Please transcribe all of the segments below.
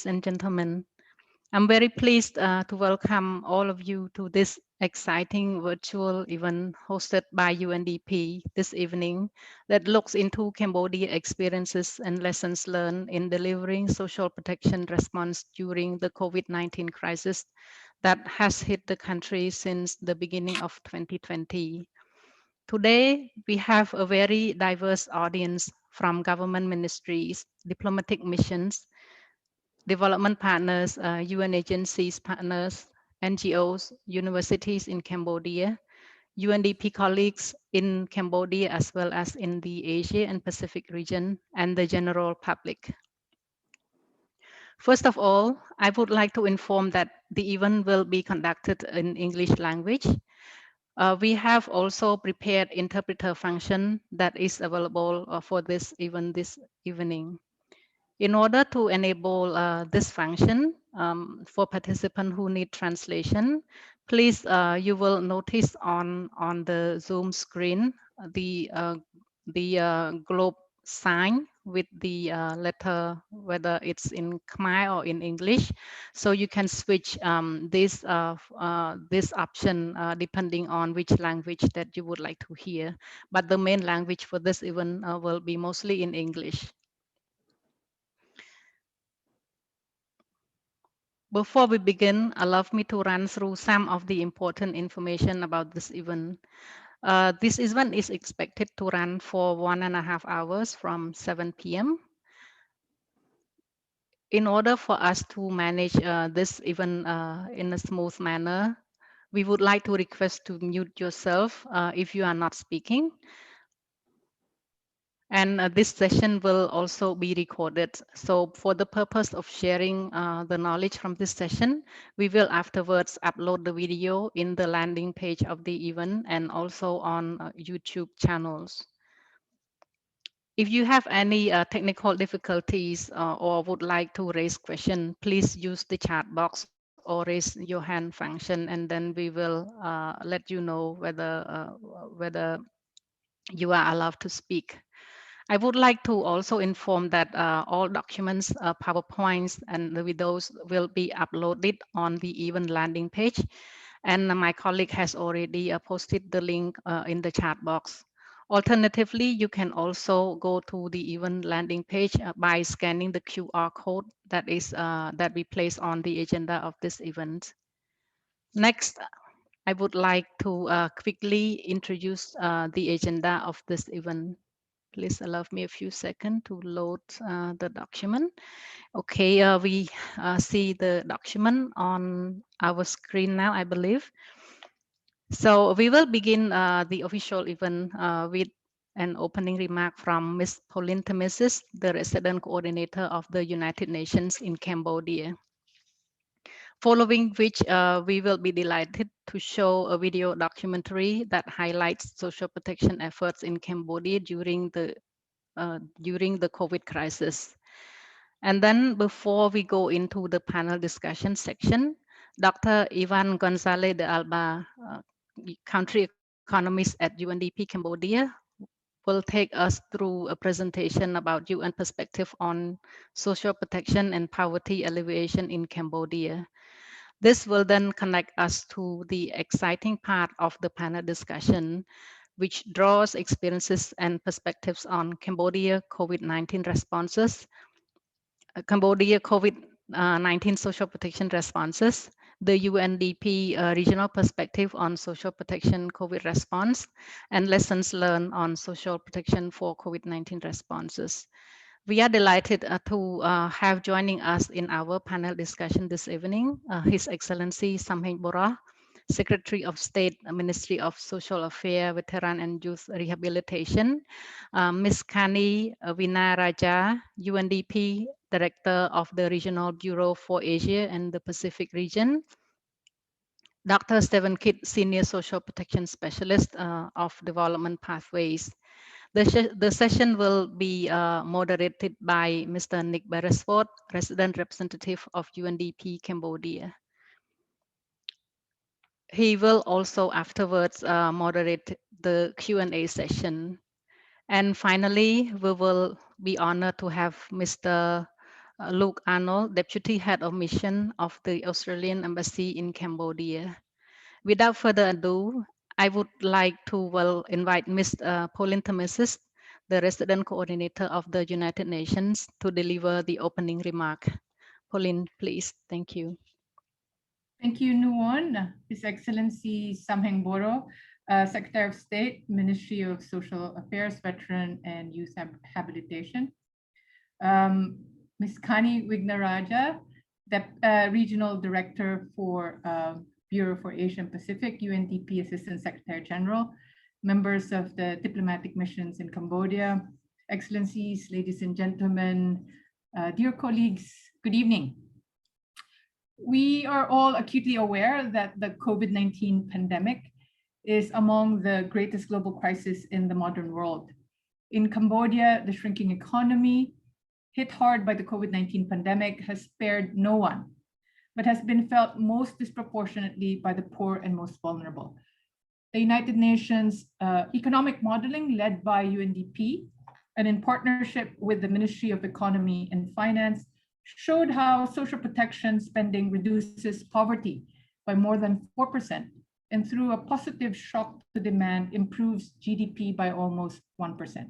and gentlemen. I'm very pleased to welcome all of you to this exciting virtual event hosted by UNDP this evening that looks into Cambodia experiences and lessons learned in delivering social protection response during the COVID-19 crisis that has hit the country since the beginning of 2020. Today, we have a very diverse audience from government ministries, diplomatic missions, development partners, UN agencies partners, NGOs, universities in Cambodia, UNDP colleagues in Cambodia as well as in the Asia and Pacific region, and the general public. First of all, I would like to inform that the event will be conducted in English language. We have also prepared interpreter function that is available for this event this evening. In order to enable this function for participants who need translation, please, you will notice on the Zoom screen the globe sign with the letter, whether it's in Khmer or in English. So you can switch this option depending on which language that you would like to hear. But the main language for this event will be mostly in English. Before we begin, allow me to run through some of the important information about this event. This event is expected to run for 1.5 hours from 7 p.m. In order for us to manage this event in a smooth manner, we would like to request to mute yourself if you are not speaking. And this session will also be recorded. So for the purpose of sharing the knowledge from this session, we will afterwards upload the video in the landing page of the event and also on YouTube channels. If you have any technical difficulties or would like to raise question, please use the chat box or raise your hand function, and then we will let you know whether you are allowed to speak. I would like to also inform that all documents, PowerPoints, and the videos will be uploaded on the event landing page. And my colleague has already posted the link in the chat box. Alternatively, you can also go to the event landing page by scanning the QR code that we place on the agenda of this event. Next, I would like to quickly introduce the agenda of this event. Please allow me a few seconds to load the document. Okay, we see the document on our screen now, I believe. So we will begin the official event with an opening remark from Ms. Pauline Tamesis, the resident coordinator of the United Nations in Cambodia. Following which, we will be delighted to show a video documentary that highlights social protection efforts in Cambodia during the COVID crisis. And then before we go into the panel discussion section, Dr. Ivan Gonzalez de Alba, country economist at UNDP Cambodia, will take us through a presentation about UN perspective on social protection and poverty alleviation in Cambodia. This will then connect us to the exciting part of the panel discussion, which draws experiences and perspectives on Cambodia COVID-19 responses, Cambodia COVID-19 social protection responses, the UNDP regional perspective on social protection COVID response, and lessons learned on social protection for COVID-19 responses. We are delighted to have joining us in our panel discussion this evening, His Excellency Samheng Boros, Secretary of State, Ministry of Social Affairs, Veteran and Youth Rehabilitation, Ms. Kanni Wignaraja, UNDP Director of the Regional Bureau for Asia and the Pacific region, Dr. Stephen Kidd, Senior Social Protection Specialist of Development Pathways. The session will be moderated by Mr. Nick Beresford, Resident Representative of UNDP Cambodia. He will also afterwards moderate the Q&A session. And finally, we will be honored to have Mr. Luke Arnold, Deputy Head of Mission of the Australian Embassy in Cambodia. Without further ado, I would like to invite Ms. Pauline Tamesis, the Resident Coordinator of the United Nations, to deliver the opening remark. Pauline, please. Thank you. Thank you, Nuon. His Excellency Samheng, Secretary of State, Ministry of Social Affairs, Veteran and Youth Rehabilitation. Ms. Kanni Wignaraja, Regional Director for Bureau for Asia and Pacific, UNDP Assistant Secretary General, members of the diplomatic missions in Cambodia, Excellencies, ladies and gentlemen, dear colleagues, good evening. We are all acutely aware that the COVID-19 pandemic is among the greatest global crises in the modern world. In Cambodia, the shrinking economy, hit hard by the COVID-19 pandemic, has spared no one, but has been felt most disproportionately by the poor and most vulnerable. The United Nations economic modeling led by UNDP and in partnership with the Ministry of Economy and Finance showed how social protection spending reduces poverty by more than 4%, and through a positive shock to demand improves GDP by almost 1%.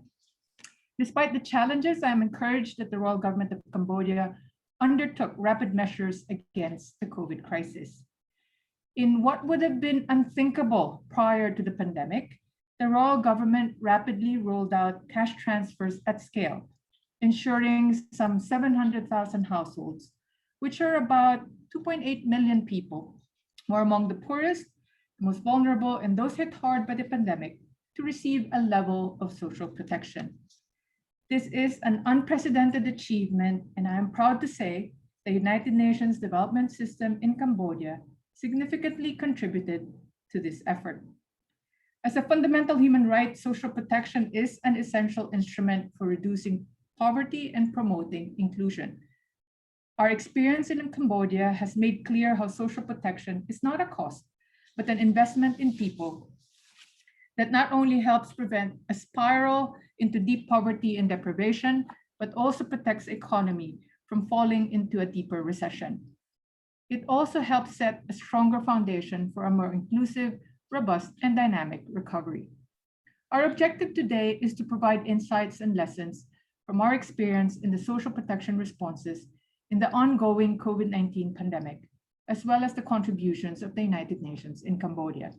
Despite the challenges, I am encouraged that the Royal Government of Cambodia undertook rapid measures against the COVID crisis. In what would have been unthinkable prior to the pandemic, the Royal Government rapidly rolled out cash transfers at scale, ensuring some 700,000 households, which are about 2.8 million people, were among the poorest, most vulnerable, and those hit hard by the pandemic, to receive a level of social protection. This is an unprecedented achievement, and I am proud to say the United Nations Development System in Cambodia significantly contributed to this effort. As a fundamental human right, social protection is an essential instrument for reducing poverty and promoting inclusion. Our experience in Cambodia has made clear how social protection is not a cost, but an investment in people that not only helps prevent a spiral into deep poverty and deprivation, but also protects the economy from falling into a deeper recession. It also helps set a stronger foundation for a more inclusive, robust, and dynamic recovery. Our objective today is to provide insights and lessons from our experience in the social protection responses in the ongoing COVID-19 pandemic, as well as the contributions of the United Nations in Cambodia.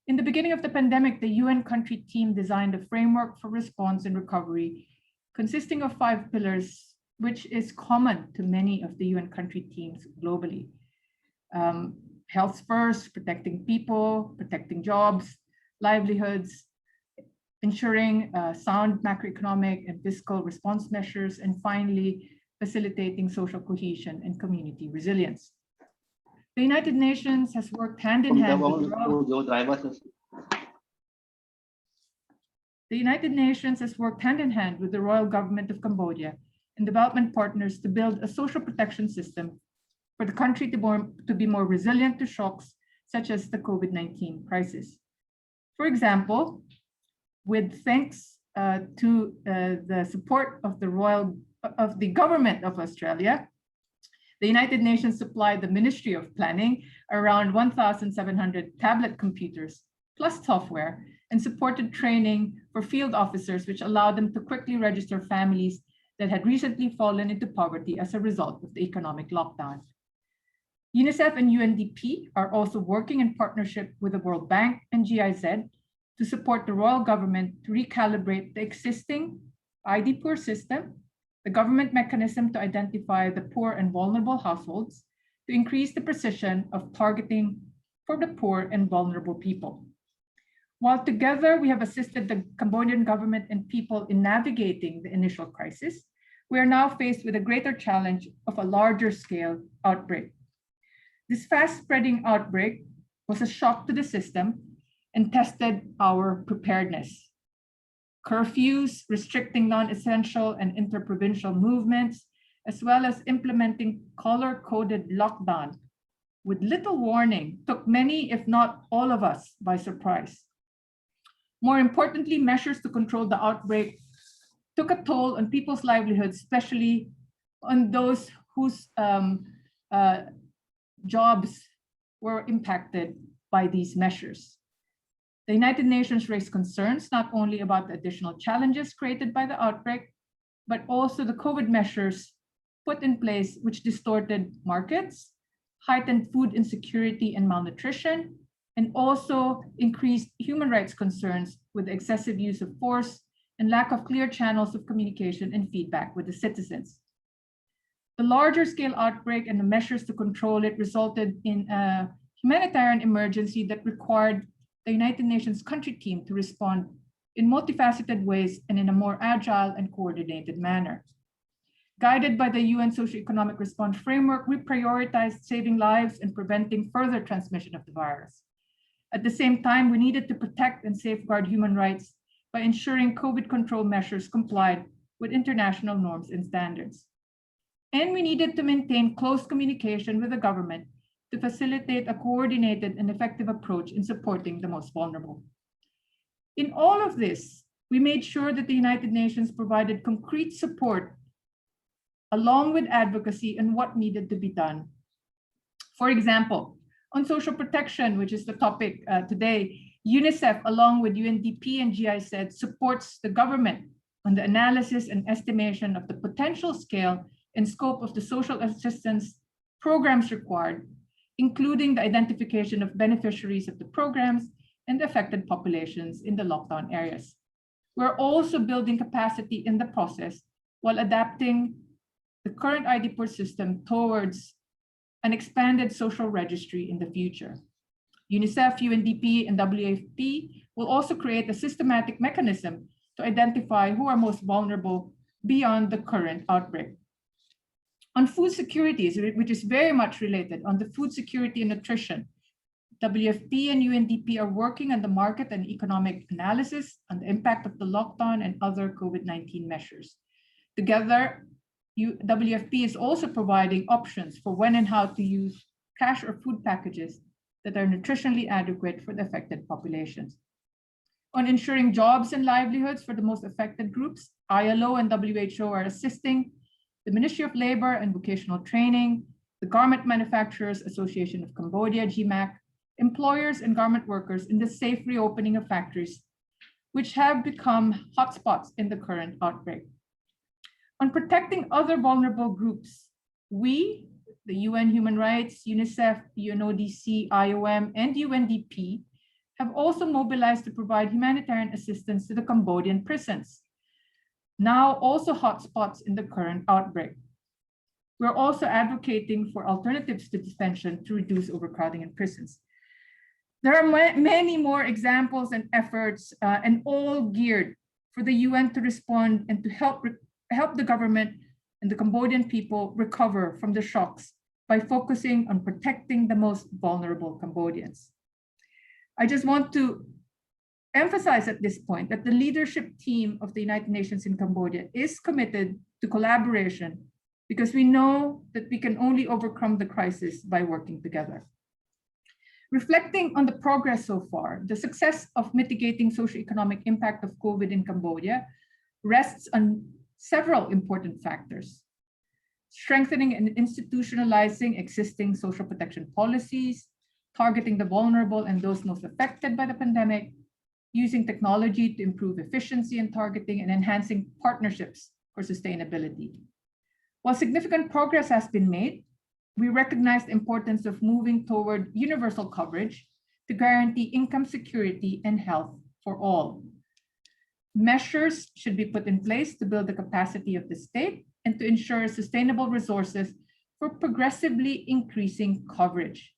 In the beginning of the pandemic, the UN country team designed a framework for response and recovery consisting of 5 pillars, which is common to many of the UN country teams globally. Health first, protecting people, protecting jobs, livelihoods, ensuring sound macroeconomic and fiscal response measures, and finally, facilitating social cohesion and community resilience. The United Nations has worked hand in hand with the Royal Government of Cambodia and development partners to build a social protection system for the country to be more resilient to shocks such as the COVID-19 crisis. For example, with thanks to the support of the Government of Australia, the United Nations supplied the Ministry of Planning around 1,700 tablet computers plus software and supported training for field officers, which allowed them to quickly register families that had recently fallen into poverty as a result of the economic lockdown. UNICEF and UNDP are also working in partnership with the World Bank and GIZ to support the Royal Government to recalibrate the existing ID Poor system, the government mechanism to identify the poor and vulnerable households, to increase the precision of targeting for the poor and vulnerable people. While together we have assisted the Cambodian government and people in navigating the initial crisis, we are now faced with a greater challenge of a larger scale outbreak. This fast-spreading outbreak was a shock to the system and tested our preparedness. Curfews restricting non-essential and interprovincial movements, as well as implementing color-coded lockdown with little warning, took many, if not all of us, by surprise. More importantly, measures to control the outbreak took a toll on people's livelihoods, especially on those whose jobs were impacted by these measures. The United Nations raised concerns not only about the additional challenges created by the outbreak, but also the COVID measures put in place which distorted markets, heightened food insecurity and malnutrition, and also increased human rights concerns with excessive use of force and lack of clear channels of communication and feedback with the citizens. The larger scale outbreak and the measures to control it resulted in a humanitarian emergency that required the United Nations country team to respond in multifaceted ways and in a more agile and coordinated manner. Guided by the UN Socioeconomic Response Framework, we prioritized saving lives and preventing further transmission of the virus. At the same time, we needed to protect and safeguard human rights by ensuring COVID control measures complied with international norms and standards. And we needed to maintain close communication with the government to facilitate a coordinated and effective approach in supporting the most vulnerable. In all of this, we made sure that the United Nations provided concrete support along with advocacy and what needed to be done. For example, on social protection, which is the topic today, UNICEF, along with UNDP and GIZ, supports the government on the analysis and estimation of the potential scale and scope of the social assistance programs required, including the identification of beneficiaries of the programs and affected populations in the lockdown areas. We're also building capacity in the process while adapting the current ID-Port system towards an expanded social registry in the future. UNICEF, UNDP, and WFP will also create a systematic mechanism to identify who are most vulnerable beyond the current outbreak. On food security, which is very much related, on the food security and nutrition, WFP and UNDP are working on the market and economic analysis on the impact of the lockdown and other COVID-19 measures. Together, WFP is also providing options for when and how to use cash or food packages that are nutritionally adequate for the affected populations. On ensuring jobs and livelihoods for the most affected groups, ILO and WHO are assisting the Ministry of Labor and Vocational Training, the Garment Manufacturers Association of Cambodia, GMAC, employers and garment workers in the safe reopening of factories, which have become hotspots in the current outbreak. On protecting other vulnerable groups, we, the UN Human Rights, UNICEF, UNODC, IOM, and UNDP have also mobilized to provide humanitarian assistance to the Cambodian prisons, now also hotspots in the current outbreak. We're also advocating for alternatives to detention to reduce overcrowding in prisons. There are many more examples and efforts, and all geared for the UN to respond and to help the government and the Cambodian people recover from the shocks by focusing on protecting the most vulnerable Cambodians. I just want to emphasize at this point that the leadership team of the United Nations in Cambodia is committed to collaboration because we know that we can only overcome the crisis by working together. Reflecting on the progress so far, the success of mitigating socioeconomic impact of COVID in Cambodia rests on several important factors: strengthening and institutionalizing existing social protection policies, targeting the vulnerable and those most affected by the pandemic, using technology to improve efficiency in targeting, and enhancing partnerships for sustainability. While significant progress has been made, we recognize the importance of moving toward universal coverage to guarantee income security and health for all. Measures should be put in place to build the capacity of the state and to ensure sustainable resources for progressively increasing coverage.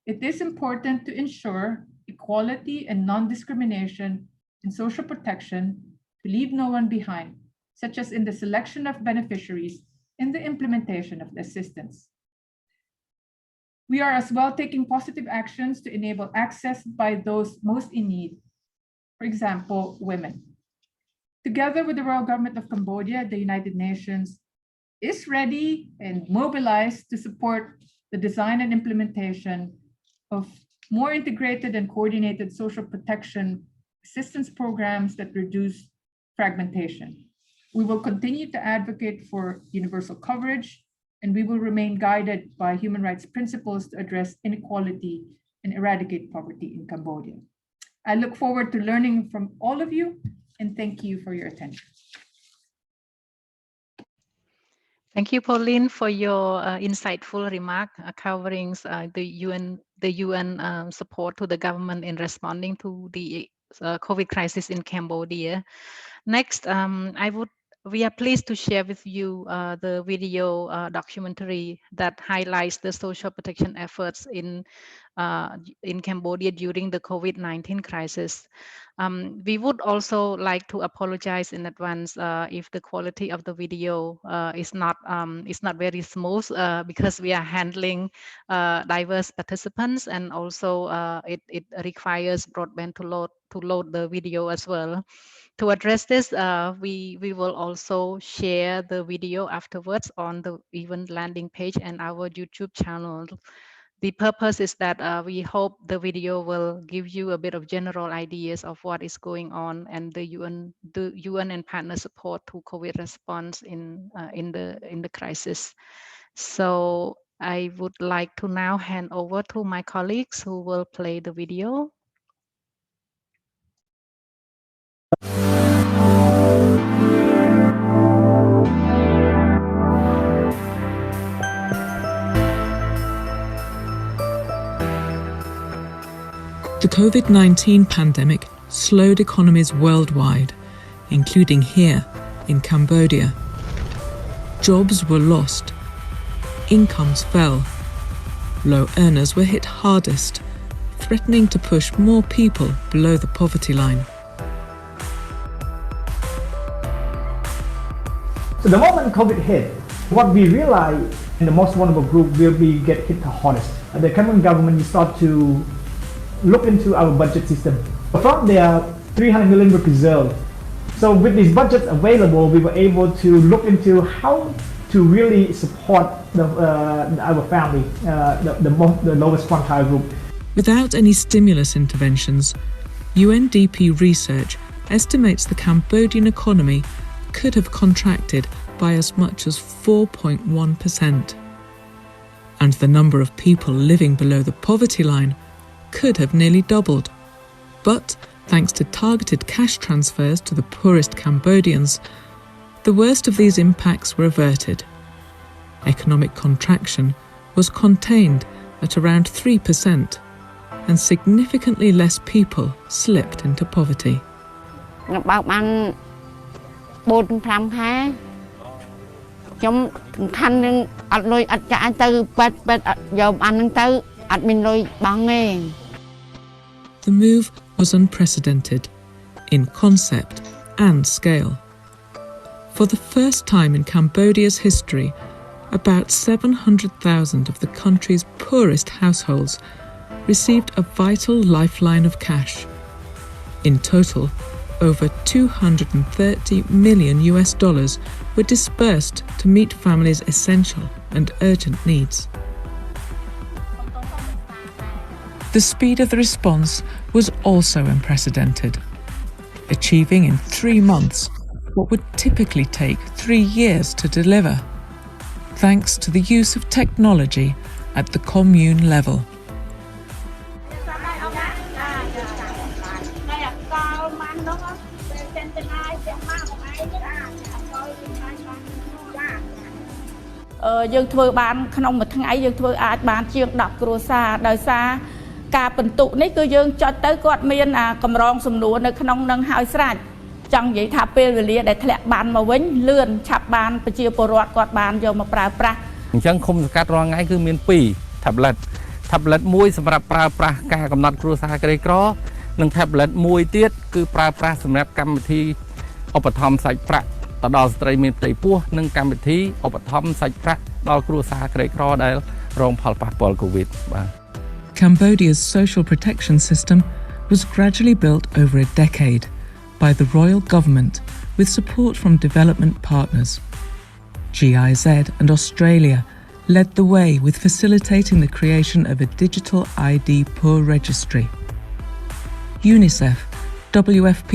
It is important to ensure equality and non-discrimination in social protection to leave no one behind, such as in the selection of beneficiaries and the implementation of the assistance. We are as well taking positive actions to enable access by those most in need, for example, women. Together with the Royal Government of Cambodia, the United Nations is ready and mobilized to support the design and implementation of more integrated and coordinated social protection assistance programs that reduce fragmentation. We will continue to advocate for universal coverage, and we will remain guided by human rights principles to address inequality and eradicate poverty in Cambodia. I look forward to learning from all of you, and thank you for your attention. Thank you, Pauline, for your insightful remark covering the UN support to the government in responding to the COVID crisis in Cambodia. Next, we are pleased to share with you the video documentary that highlights the social protection efforts in Cambodia during the COVID-19 crisis. We would also like to apologize in advance if the quality of the video is not very smooth because we are handling diverse participants, and also it requires broadband to load the video as well. To address this, we will also share the video afterwards on the event landing page and our YouTube channel. The purpose is that we hope the video will give you a bit of general ideas of what is going on and the UN and partner support to COVID response in the crisis. So I would like to now hand over to my colleagues who will play the video. The COVID-19 pandemic slowed economies worldwide, including here in Cambodia. Jobs were lost, incomes fell, low earners were hit hardest, threatening to push more people below the poverty line. So the moment COVID hit, what we realized in the most vulnerable group will be get hit the hardest. The Cameroon government start to look into our budget system. From there, 300 million were preserved. So with these budgets available, we were able to look into how to really support our family, the lowest quantile group. Without any stimulus interventions, UNDP research estimates the Cambodian economy could have contracted by as much as 4.1%. And the number of people living below the poverty line could have nearly doubled. But thanks to targeted cash transfers to the poorest Cambodians, the worst of these impacts were averted. Economic contraction was contained at around 3%, and significantly less people slipped into poverty. The move was unprecedented in concept and scale. For the first time in Cambodia's history, about 700,000 of the country's poorest households received a vital lifeline of cash. In total, over $230 million were dispersed to meet families' essential and urgent needs. The speed of the response was also unprecedented, achieving in 3 months what would typically take 3 years to deliver, thanks to the use of technology at the commune level. Tablet 1សម្រាប់ប្រើប្រាស់ការកំណត់គ្រួសារក្រីក្រនិង tablet 1ទៀតគឺប្រើប្រាស់សម្រាប់កម្មវិធីឧបត្ថម្ភសាច់ប្រាក់ទៅដល់ស្ត្រីមានផ្ទៃពោះនិងកម្មវិធីឧបត្ថម្ភសាច់ប្រាក់ដល់គ្រួសារក្រីក្រដែលរងផលប៉ះពាល់ COVID បាទ Cambodia's social protection system was gradually built over a decade by the Royal Government with support from development partners. GIZ and Australia led the way with facilitating the creation of a digital ID poor registry. UNICEF, WFP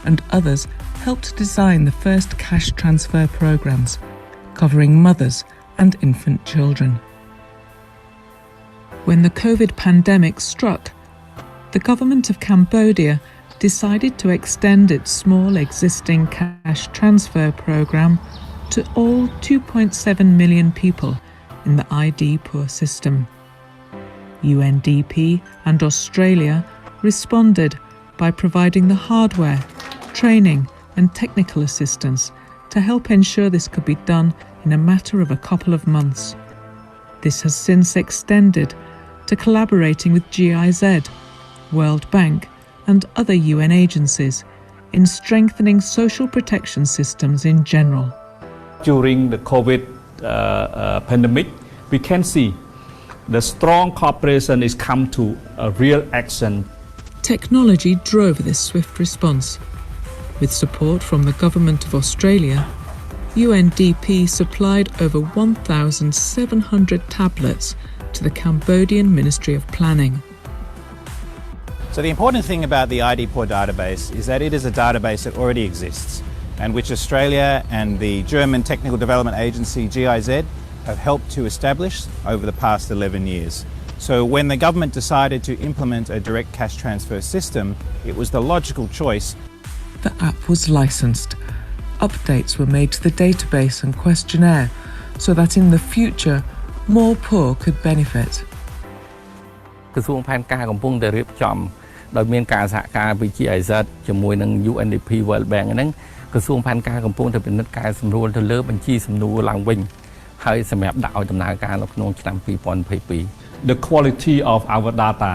and others helped design the first cash transfer programs, covering mothers and infant children. When the COVID pandemic struck, the government of Cambodia decided to extend its small existing cash transfer program to all 2.7 million people in the ID poor system. UNDP and Australia responded by providing the hardware, training and technical assistance to help ensure this could be done in a matter of a couple of months. This has since extended to collaborating with GIZ, World Bank and other UN agencies in strengthening social protection systems in general. During the COVID pandemic, we can see the strong cooperation is come to a real action. Technology drove this swift response. With support from the Government of Australia, UNDP supplied over 1,700 tablets to the Cambodian Ministry of Planning. So the important thing about the ID Poor database is that it is a database that already exists and which Australia and the German Technical Development Agency GIZ have helped to establish over the past 11 years. So when the government decided to implement a direct cash transfer system, it was the logical choice. The app was licensed. Updates were made to the database and questionnaire so that in the future, more poor could benefit. ក្រសួងផែនការកំពុងតែរៀបចំដោយមានការសហការពី GIZ ជាមួយនឹង UNDP World Bank ហ្នឹងក្រសួងផែនការកំពុងតែពិនិត្យកែសម្រួលទៅលើបញ្ជីសំណួរឡើងវិញហើយសម្រាប់ដាក់ឲ្យដំណើរការនៅក្នុងឆ្នាំ2022 The quality of our data,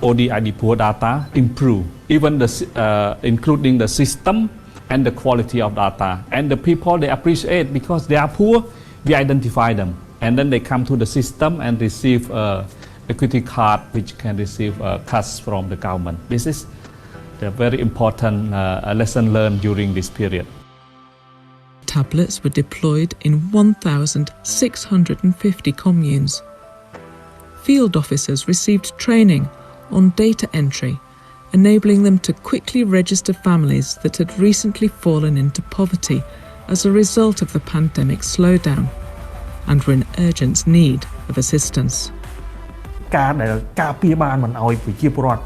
ODID poor data, improve. Even including the system and the quality of data. And the people, they appreciate because they are poor, we identify them. And then they come to the system and receive equity card which can receive cash from the government. This is the very important lesson learned during this period. Tablets were deployed in 1,650 communes. Field officers received training on data entry, enabling them to quickly register families that had recently fallen into poverty as a result of the pandemic slowdown and were in urgent need of assistance. ការដែលការពារបានមិនឲ្យប្រជាពលរដ្ឋ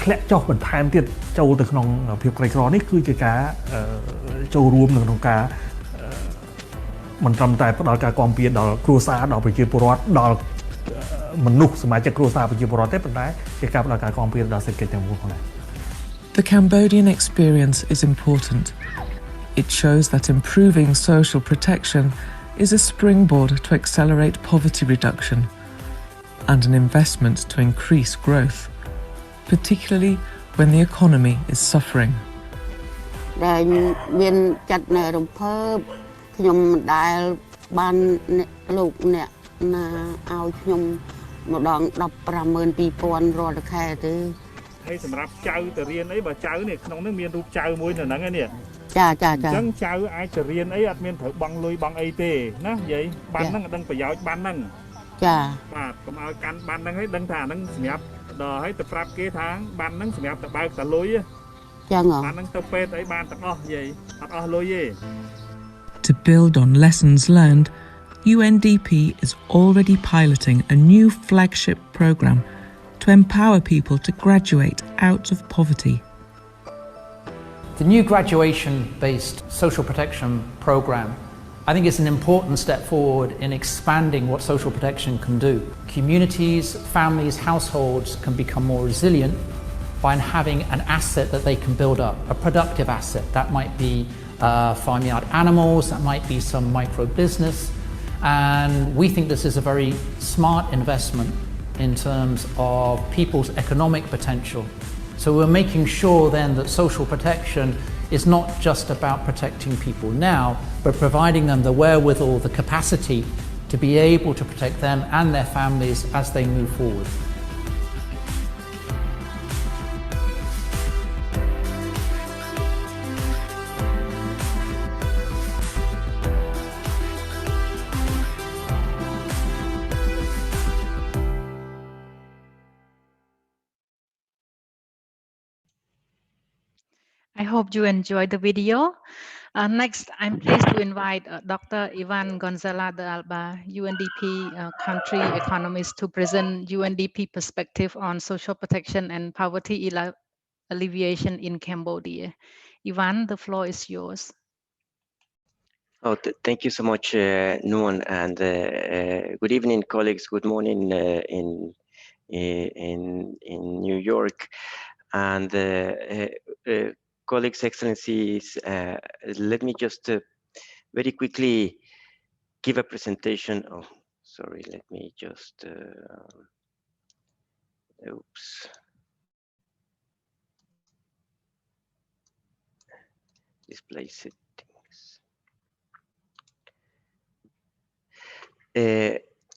ធ្លាក់ចុះបន្ថែមទៀតចូលទៅក្នុងភាពក្រីក្រនេះគឺជាការចូលរួមក្នុងការមិនត្រឹមតែផ្ដល់ការគាំពារដល់គ្រួសារដល់ប្រជាពលរដ្ឋដល់មនុស្សសមាជិកគ្រួសារប្រជាពលរដ្ឋទេប៉ុន្តែជាការផ្ដល់ការគាំពារដល់សេដ្ឋកិច្ចទាំងមូលផងដែរ The Cambodian experience is important. It shows that improving social protection is a springboard to accelerate poverty reduction and an investment to increase growth, particularly when the economy is suffering. ដែលមានចាត់នៅរំភើបខ្ញុំមិនដែលបានលោកអ្នកណាឲ្យខ្ញុំម្ដង 152,000 រាល់ខែទេ ហើយសម្រាប់ចៅទៅរៀនអីបើចៅនេះក្នុងនេះមានរូបចៅមួយនៅហ្នឹងឯនេះ ចា អញ្ចឹងចៅអាចទៅរៀនអីអត់មានត្រូវបង់លុយបង់អីទេណានិយាយបានហ្នឹងដឹងប្រយោជន៍បានហ្នឹង ចា បាទកុំឲ្យកាន់បានហ្នឹងឲ្យដឹងថាហ្នឹងសម្រាប់ដល់ឲ្យទៅប្រាប់គេថាបានហ្នឹងសម្រាប់ទៅបើកតលុយចឹងបានហ្នឹងទៅពេទ្យអីបានទាំងអស់និយាយអត់អស់លុយទេ To build on lessons learned, UNDP is already piloting a new flagship program to empower people to graduate out of poverty. The new graduation-based social protection program, I think, is an important step forward in expanding what social protection can do. Communities, families, households can become more resilient by having an asset that they can build up, a productive asset. That might be farmyard animals, that might be some micro business. And we think this is a very smart investment in terms of people's economic potential. So we're making sure then that social protection is not just about protecting people now, but providing them the wherewithal, the capacity to be able to protect them and their families as they move forward. I I hope you enjoyed the video. Next, I'm pleased to invite Dr. Ivan Gonzalez de Alba, UNDP country economist, to present UNDP perspective on social protection and poverty alleviation in Cambodia. Ivan, the floor is yours. Oh, thank you so much, Nuon, and good evening, colleagues. Good morning in New York, and colleagues, excellencies. Let me just very quickly give a presentation. Oh, sorry. Let me just. Oops. Display settings.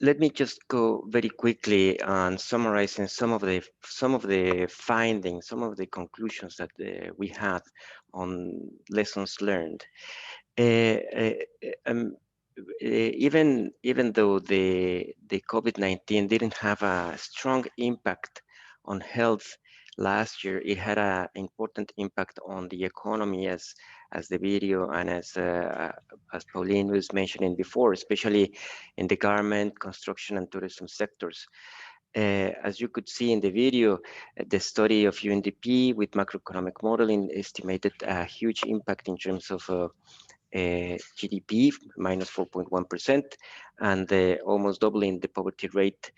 Let me just go very quickly on summarizing some of the findings, some of the conclusions that we had on lessons learned. Even though the COVID-19 didn't have a strong impact on health last year, it had an important impact on the economy, as the video and as Pauline was mentioning before, especially in the garment, construction, and tourism sectors. As you could see in the video, the study of UNDP with macroeconomic modeling estimated a huge impact in terms of GDP, minus 4.1%, and almost doubling the poverty rate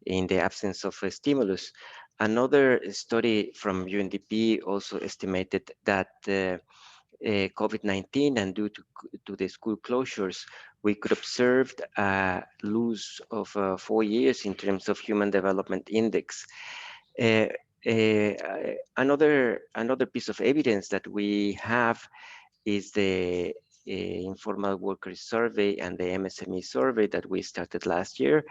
in the absence of a stimulus. Another study from UNDP also estimated that COVID-19 and due to the school closures, we could observe a loss of 4 years in terms of Human Development Index. Another piece of evidence that we have is the informal workers survey and the MSME survey that we started last year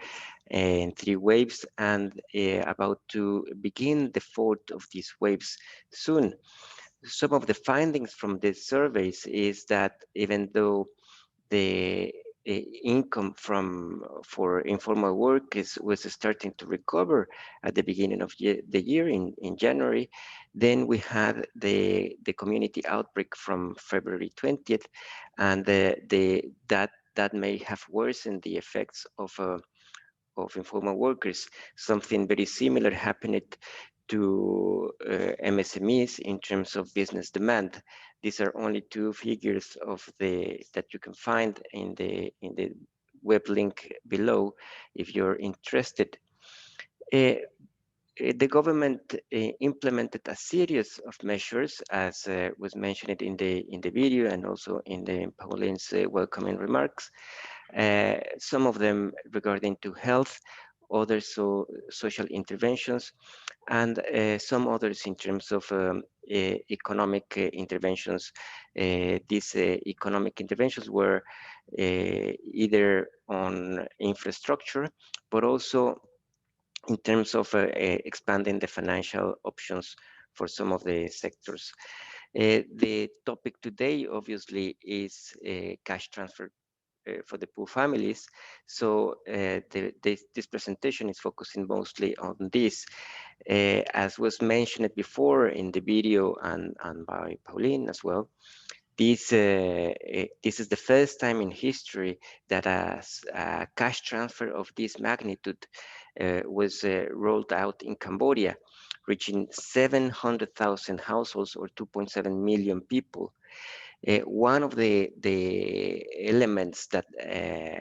in 3 waves, and about to begin the 4th of these waves soon. Some of the findings from these surveys is that even though the income for informal work was starting to recover at the beginning of the year in January, then we had the community outbreak from February 20th, and that may have worsened the effects of informal workers. Something very similar happened to MSMEs in terms of business demand. These are only 2 figures of that you can find in the web link below if you're interested. The government implemented a series of measures, as was mentioned in the video and also in the Pauline's welcoming remarks. Some of them regarding to health, others social interventions, and some others in terms of economic interventions. These economic interventions were either on infrastructure, but also in terms of expanding the financial options for some of the sectors. The topic today, obviously, is cash transfer for the poor families. So this presentation is focusing mostly on this. As was mentioned before in the video and by Pauline as well, this is the first time in history that a cash transfer of this magnitude was rolled out in Cambodia, reaching 700,000 households or 2.7 million people. One of the elements that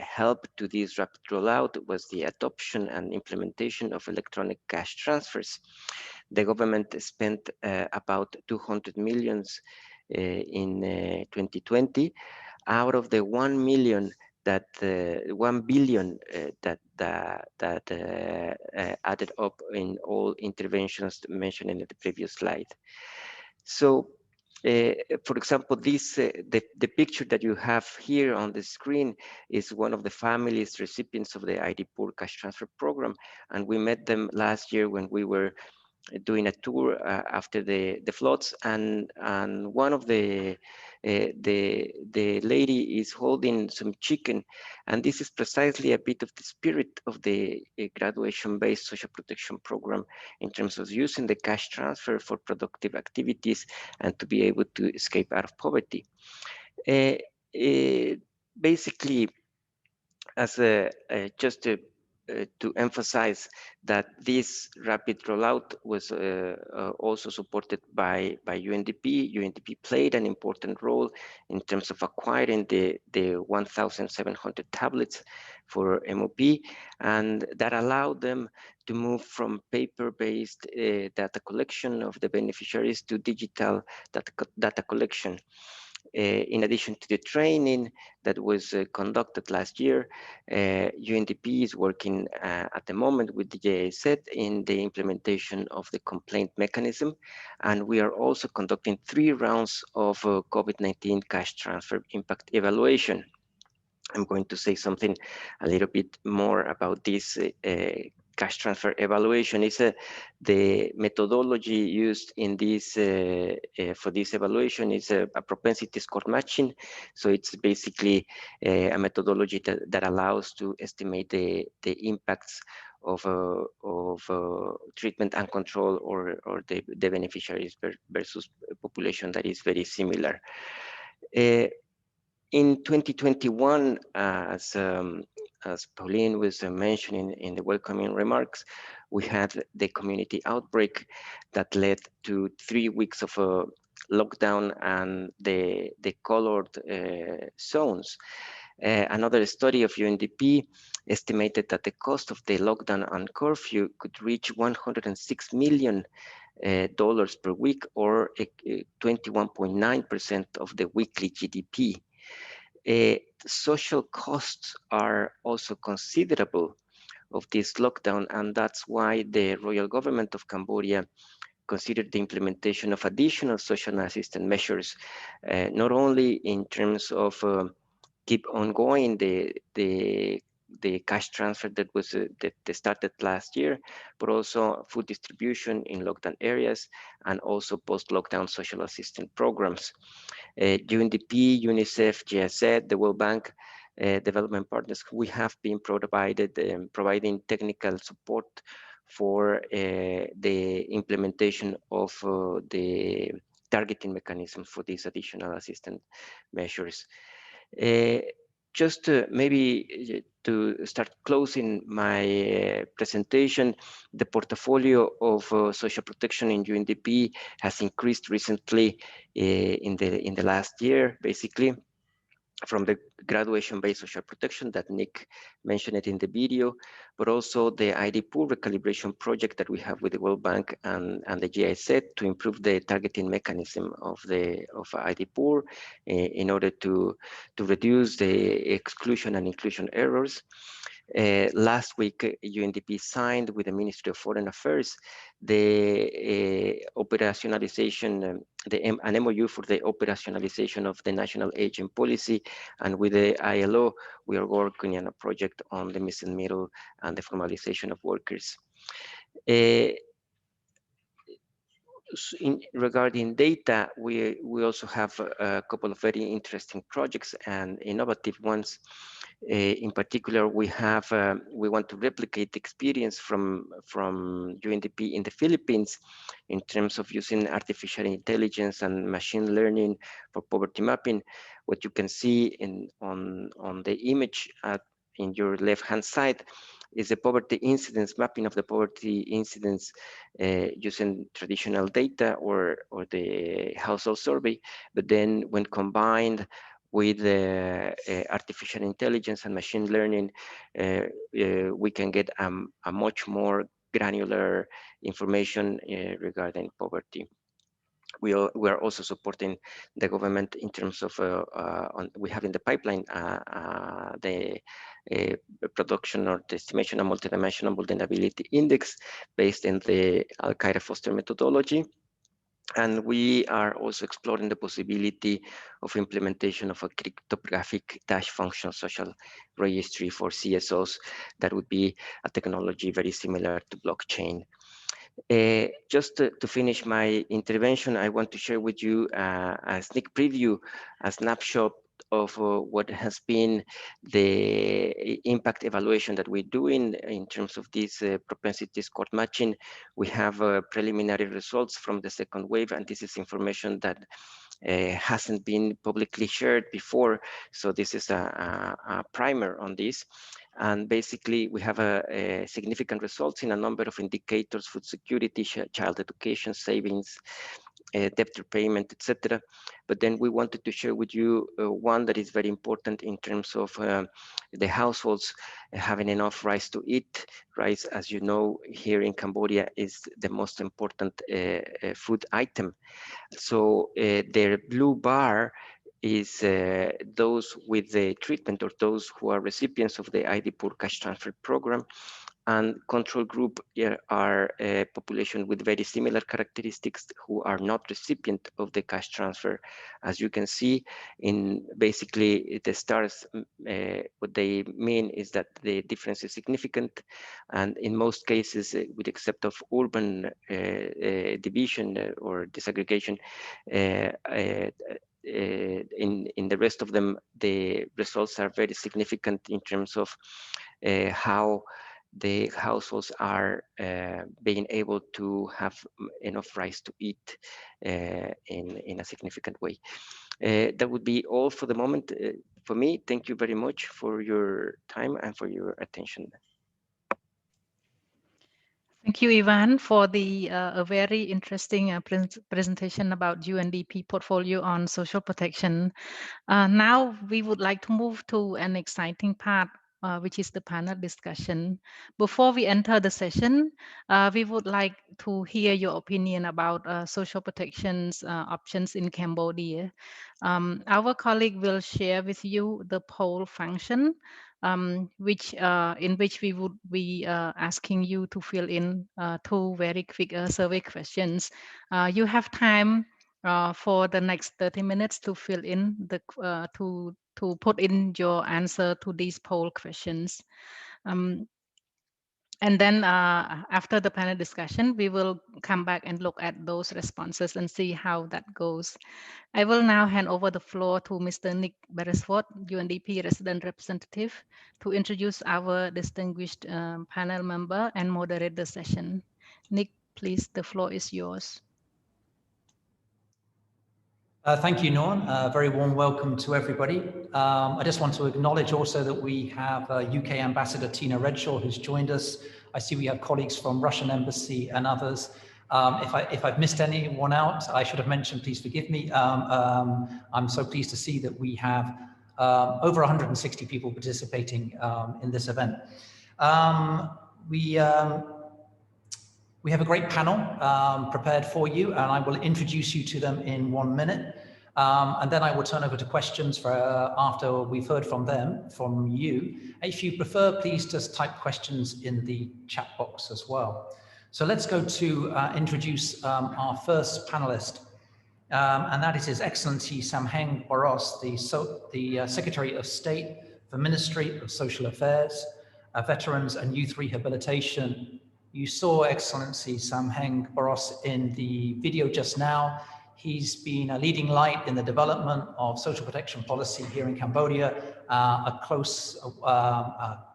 helped to this rapid rollout was the adoption and implementation of electronic cash transfers. The government spent about 200 millions in 2020 out of the 1 million that 1 billion that added up in all interventions mentioned in the previous slide. So for example, this the picture that you have here on the screen is one of the families recipients of the ID Poor Cash Transfer Program, and we met them last year when we were doing a tour after the floods, and one of the lady is holding some chicken, and this is precisely a bit of the spirit of the graduation-based social protection program in terms of using the cash transfer for productive activities and to be able to escape out of poverty. Basically, as just to emphasize that this rapid rollout was also supported by UNDP. UNDP played an important role in terms of acquiring the 1,700 tablets for MOP, and that allowed them to move from paper-based data collection of the beneficiaries to digital data collection. In addition to the training that was conducted last year, UNDP is working at the moment with the GIZ in the implementation of the complaint mechanism, and we are also conducting 3 rounds of COVID-19 cash transfer impact evaluation. I'm going to say something a little bit more about this cash transfer evaluation. Is the methodology used in this for this evaluation is a propensity score matching. So it's basically a methodology that allows to estimate the impacts of treatment and control or the beneficiaries versus a population that is very similar. In 2021, as Pauline was mentioning in the welcoming remarks, we had the community outbreak that led to 3 weeks of a lockdown and the colored zones. Another study of UNDP estimated that the cost of the lockdown and curfew could reach $106 million per week, or 21.9% of the weekly GDP. Social costs are also considerable of this lockdown, and that's why the Royal Government of Cambodia considered the implementation of additional social assistance measures, not only in terms of keep ongoing the cash transfer that was that started last year, but also food distribution in lockdown areas and also post-lockdown social assistance programs. UNDP, UNICEF, GIZ, the World Bank, development partners, we have been providing technical support for the implementation of the targeting mechanism for these additional assistance measures. Just maybe to start closing my presentation, the portfolio of social protection in UNDP has increased recently in the last year, basically, from the graduation-based social protection that Nick mentioned it in the video, but also the ID pool recalibration project that we have with the World Bank and the GIZ to improve the targeting mechanism of ID pool in order to reduce the exclusion and inclusion errors. Last week, UNDP signed with the Ministry of Foreign Affairs the operationalization, an MOU for the operationalization of the national aging policy, and with the ILO, we are working on a project on the missing middle and the formalization of workers. Regarding data, we also have a couple of very interesting projects and innovative ones. In particular, we want to replicate the experience from UNDP in the Philippines in terms of using artificial intelligence and machine learning for poverty mapping. What you can see on the image in your left-hand side is the poverty incidence mapping of the poverty incidence using traditional data or the household survey, but then when combined with artificial intelligence and machine learning, we can get a much more granular information regarding poverty. We are also supporting the government in terms of we have in the pipeline the production or the estimation of multidimensional vulnerability index based in the Al-Qaeda Foster methodology. And we are also exploring the possibility of implementation of a cryptographic dash function social registry for CSOs. That would be a technology very similar to blockchain. Just to finish my intervention, I want to share with you a sneak preview, a snapshot of what has been the impact evaluation that we're doing in terms of this propensity score matching. We have preliminary results from the second wave, and this is information that hasn't been publicly shared before. So this is a primer on this. And basically, we have a significant results in a number of indicators: food security, child education, savings, debt repayment, etc. But then we wanted to share with you one that is very important in terms of the households having enough rice to eat. Rice, as you know, here in Cambodia is the most important food item. So their blue bar is those with the treatment, or those who are recipients of the ID Poor cash transfer program, and control group are a population with very similar characteristics who are not recipient of the cash transfer. As you can see, in basically the stars, what they mean is that the difference is significant, and in most cases, with except of urban division or disaggregation, in the rest of them, the results are very significant in terms of how the households are being able to have enough rice to eat in a significant way. That would be all for the moment for me. Thank you very much for your time and for your attention. Thank you, Ivan, for the a very interesting presentation about UNDP portfolio on social protection. Now we would like to move to an exciting part, which is the panel discussion. Before we enter the session, we would like to hear your opinion about social protections options in Cambodia. Our colleague will share with you the poll function, in which we would be asking you to fill in 2 very quick survey questions. You have time for the next 30 minutes to fill in the to put in your answer to these poll questions. And then after the panel discussion, we will come back and look at those responses and see how that goes. I will now hand over the floor to Mr. Nick Beresford, UNDP resident representative, to introduce our distinguished panel member and moderate the session. Nick, please, the floor is yours. Thank you, Norn. Very warm welcome to everybody. I just want to acknowledge also that we have UK Ambassador Tina Redshaw, who's joined us. I see we have colleagues from Russian Embassy and others. If I've missed anyone out, I should have mentioned, please forgive me. I'm so pleased to see that we have over 160 people participating in this event. We have a great panel prepared for you, and I will introduce you to them in 1 minute. And then I will turn over to questions for after we've heard from them, from you. If you prefer, please just type questions in the chat box as well. So let's go to introduce our first panelist, and that is His Excellency Samheng Boros, the Secretary of State for Ministry of Social Affairs, Veterans and Youth Rehabilitation. You saw Excellency Samheng Boros in the video just now. He's been a leading light in the development of social protection policy here in Cambodia, a close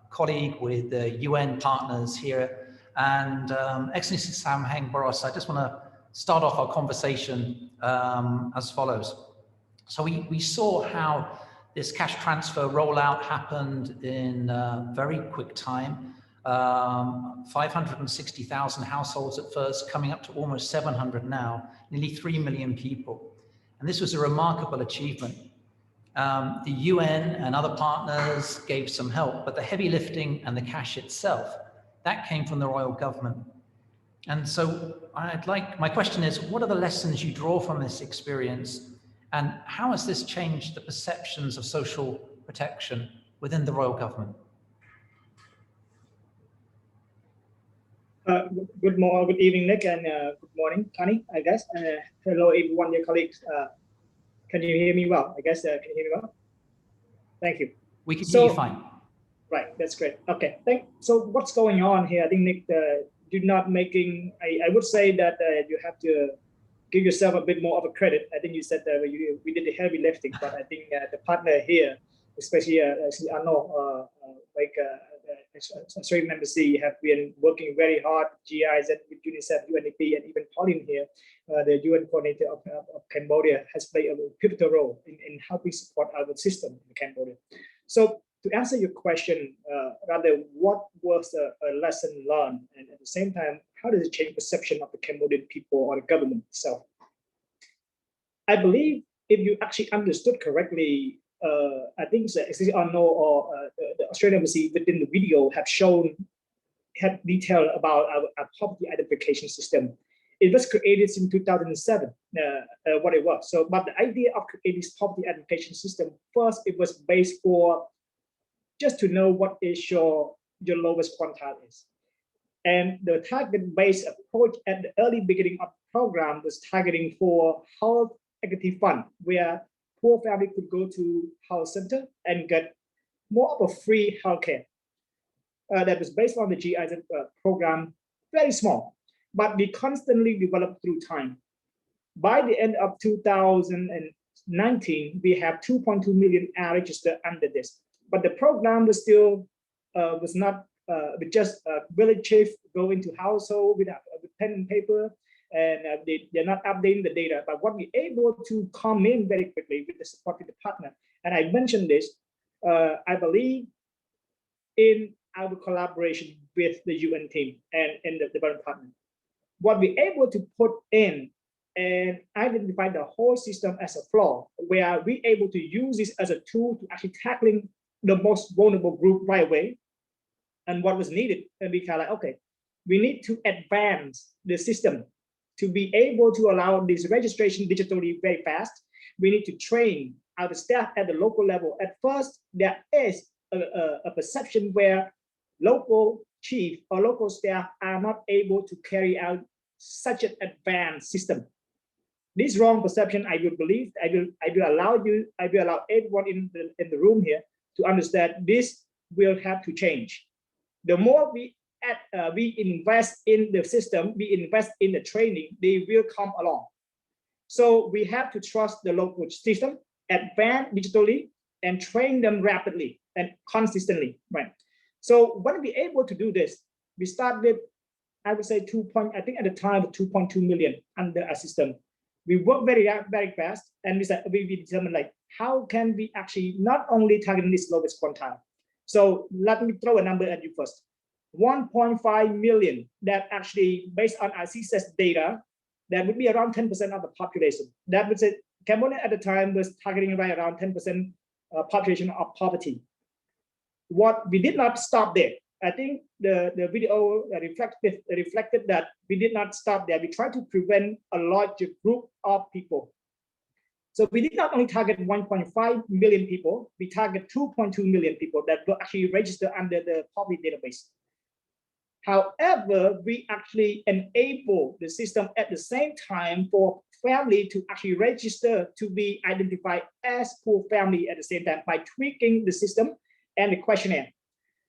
colleague with the UN partners here. And Excellency Samheng Boros, I just want to start off our conversation as follows. So we saw how this cash transfer rollout happened in very quick time. 560,000 households at first, coming up to almost 700 now, nearly 3 million people. And this was a remarkable achievement. The UN and other partners gave some help, but the heavy lifting and the cash itself, that came from the Royal Government. And so my question is, what are the lessons you draw from this experience? And how has this changed the perceptions of social protection within the Royal Government? Good evening, Nick, and good morning, Kanni, I guess. Hello, everyone, your colleagues. Can you hear me well? I guess, can you hear me well? Thank you. We can hear you fine. Right, that's great. Okay, so what's going on here? I think, Nick, do not making, I would say that you have to give yourself a bit more of a credit. I think you said that we did the heavy lifting, but I think the partner here, especially Arno, Australian Embassy, have been working very hard. GIZ with UNICEF, UNDP, and even Pauline here, the UN coordinator of Cambodia, has played a pivotal role in helping support our system in Cambodia. So to answer your question, rather, what was a lesson learned, and at the same time, how does it change perception of the Cambodian people or the government itself? I believe if you actually understood correctly, I think Arno or the Australian Embassy within the video had detail about our poverty identification system. It was created in 2007, what it was. So, but the idea of creating this poverty identification system, first, it was based for just to know what is your lowest quintile is. And the target-based approach at the early beginning of the program was targeting for health equity fund, where poor family could go to health center and get more of a free healthcare. That was based on the GIZ program, very small, but we constantly developed through time. By the end of 2019, we have 2.2 million registered under this. But the program was still was not with just village chief go into household with pen and paper, and they're not updating the data. But what we're able to come in very quickly with the support of the partner, and I mentioned this, I believe in our collaboration with the UN team and the development partner. What we're able to put in and identify the whole system as a flaw, where we're able to use this as a tool to actually tackling the most vulnerable group right away, and what was needed, and we kind of like, okay, we need to advance the system to be able to allow this registration digitally very fast. We need to train our staff at the local level. At first, there is a perception where local chief or local staff are not able to carry out such an advanced system. This wrong perception, I will believe, I will allow everyone in the room here to understand this will have to change. The more we invest in the system, we invest in the training, they will come along. So we have to trust the local system, advance digitally, and train them rapidly and consistently, right? So when we're able to do this, we start with, I would say, I think at the time, 2.2 million under a system. We work very fast, and we determine like, how can we actually not only target this lowest quintile? So let me throw a number at you first. 1.5 million that actually, based on our CSS data, that would be around 10% of the population. That would say Cambodia at the time was targeting right around 10% population of poverty. What we did not stop there. I think the video reflected that we did not stop there. We tried to prevent a larger group of people. So we did not only target 1.5 million people, we target 2.2 million people that were actually registered under the poverty database. However, we actually enable the system at the same time for family to actually register to be identified as poor family at the same time by tweaking the system and the questionnaire.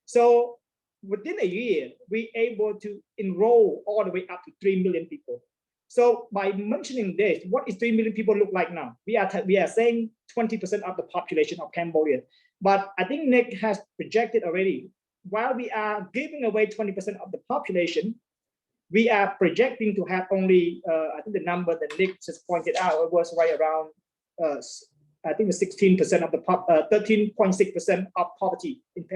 So within a year, we're able to enroll all the way up to 3 million people. So by mentioning this, what is 3 million people look like now? We are saying 20% of the population of Cambodia. But I think Nick has projected already, while we are giving away 20% of the population, we are projecting to have only, I think the number that Nick just pointed out was right around, I think 16% of the 13.6% of poverty in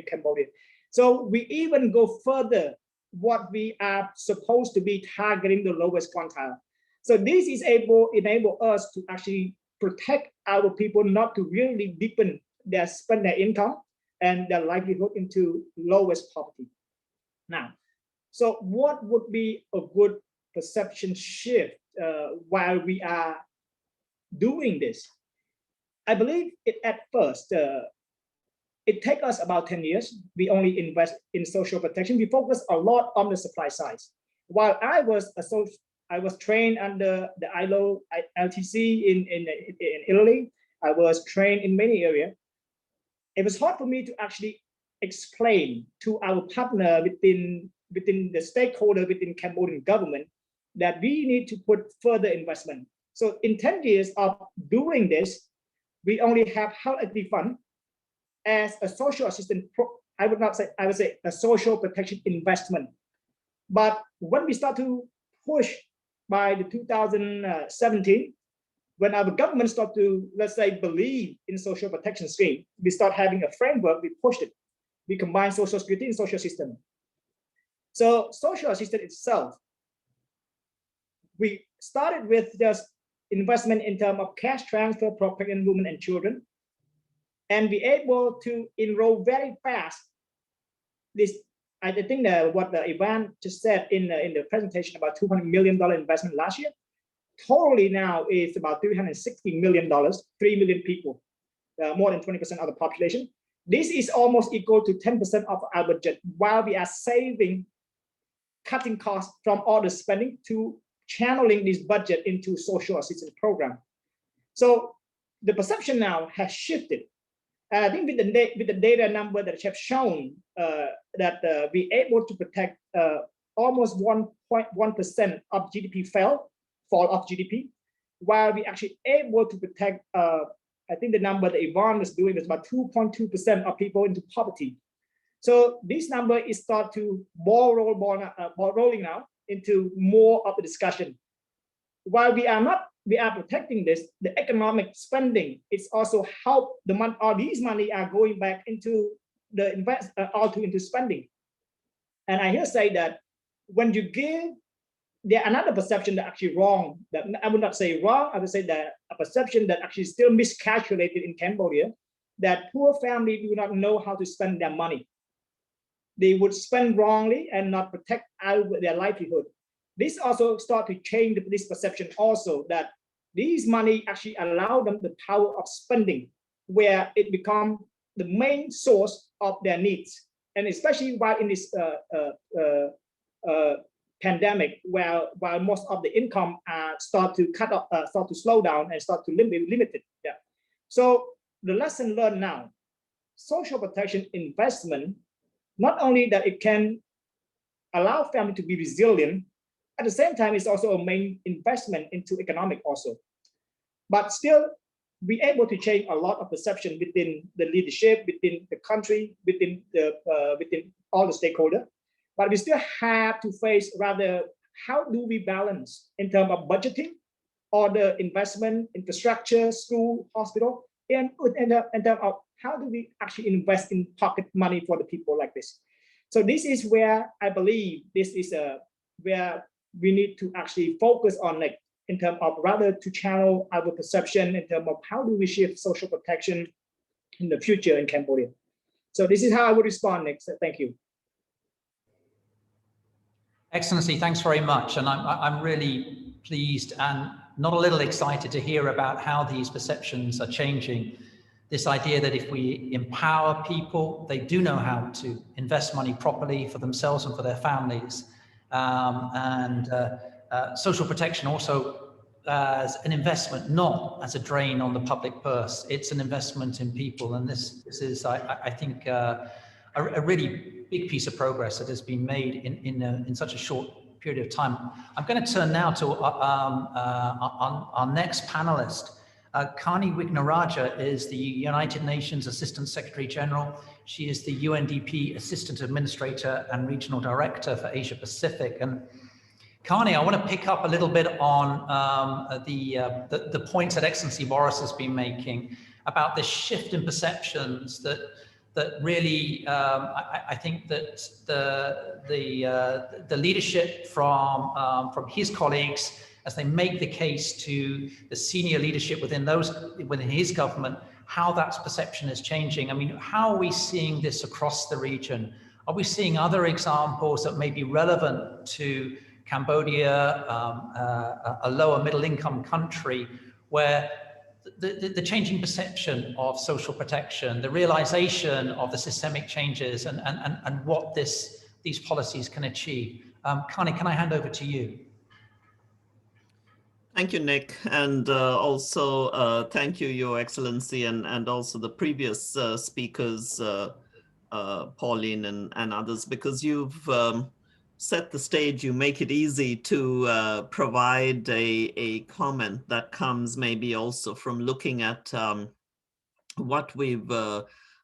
Cambodia. So we even go further what we are supposed to be targeting the lowest quintile. So this is enable us to actually protect our people not to really deepen spend their income and their livelihood into lowest poverty. Now, so what would be a good perception shift while we are doing this? I believe it at first, it takes us about 10 years. We only invest in social protection. We focus a lot on the supply side. While I was trained under the ILO LTC in Italy. I was trained in many areas. It was hard for me to actually explain to our partner within within the stakeholder within Cambodian government that we need to put further investment. So in 10 years of doing this, we only have health equity fund as a social assistance. I would say a social protection investment. But when we start to push by the 2017, when our government start to, let's say, believe in social protection scheme, we start having a framework, we pushed it. We combine social security and social system. So social assistance itself, we started with just investment in terms of cash transfer for pregnant women and children, and be able to enroll very fast. This, I think what Ivan just said in the presentation about $200 million investment last year, totally now is about $360 million, 3 million people, more than 20% of the population. This is almost equal to 10% of our budget, while we are saving, cutting costs from all the spending to channeling this budget into social assistance program. So the perception now has shifted. I think with the data number that have shown that we able to protect almost 1.1% of GDP fall of GDP, while we actually able to protect, I think the number that Yvonne was doing is about 2.2% of people into poverty. So this number is start to ball rolling now into more of the discussion. While we are protecting this, the economic spending is also how the money, all these money are going back into the into spending. And I hear say that when you give, there another perception that actually wrong, that I would not say wrong, I would say that a perception that actually still miscalculated in Cambodia, that poor families do not know how to spend their money. They would spend wrongly and not protect their livelihood. This also start to change this perception also, that these money actually allow them the power of spending, where it become the main source of their needs. And especially while in this pandemic, while most of the income start to cut off, start to slow down and start to limited. Yeah. So the lesson learned now, social protection investment, not only that it can allow family to be resilient, at the same time, it's also a main investment into economic also. But still, be able to change a lot of perception within the leadership, within the country, within all the stakeholders. But we still have to face rather, how do we balance in terms of budgeting or the investment, infrastructure, school, hospital, and in terms of how do we actually invest in pocket money for the people like this. So this is where I believe this is where we need to actually focus on, like, in terms of rather to channel our perception in terms of how do we shift social protection in the future in Cambodia. So this is how I would respond next. Thank you. Excellency, thanks very much. And I'm really pleased and not a little excited to hear about how these perceptions are changing. This idea that if we empower people, they do know how to invest money properly for themselves and for their families. Social protection also as an investment, not as a drain on the public purse. It's an investment in people. And this is, I think, a really big piece of progress that has been made in such a short period of time. I'm going to turn now to our next panelist. Kanni Wignaraja is the United Nations Assistant Secretary General. She is the UNDP Assistant Administrator and Regional Director for Asia Pacific. And Kanni, I want to pick up a little bit on the points that Excellency Boros has been making about the shift in perceptions that really, I think that the leadership from his colleagues, as they make the case to the senior leadership within his government, how that perception is changing. I mean, how are we seeing this across the region? Are we seeing other examples that may be relevant to Cambodia, a lower middle income country, where the changing perception of social protection, the realization of the systemic changes and what these policies can achieve? Kanni, can I hand over to you? Thank you, Nick, and also thank you, Your Excellency, and also the previous speakers, Pauline and others, because you've set the stage, you make it easy to provide a comment that comes maybe also from looking at what we've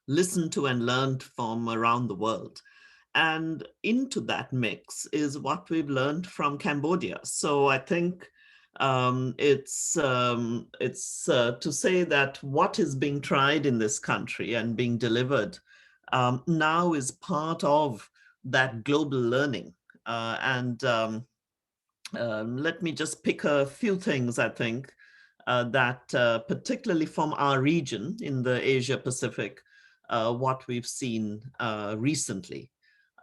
listened to and learned from around the world. And into that mix is what we've learned from Cambodia. So I think it's to say that what is being tried in this country and being delivered now is part of that global learning. Let me just pick a few things, I think, that particularly from our region in the Asia Pacific, what we've seen recently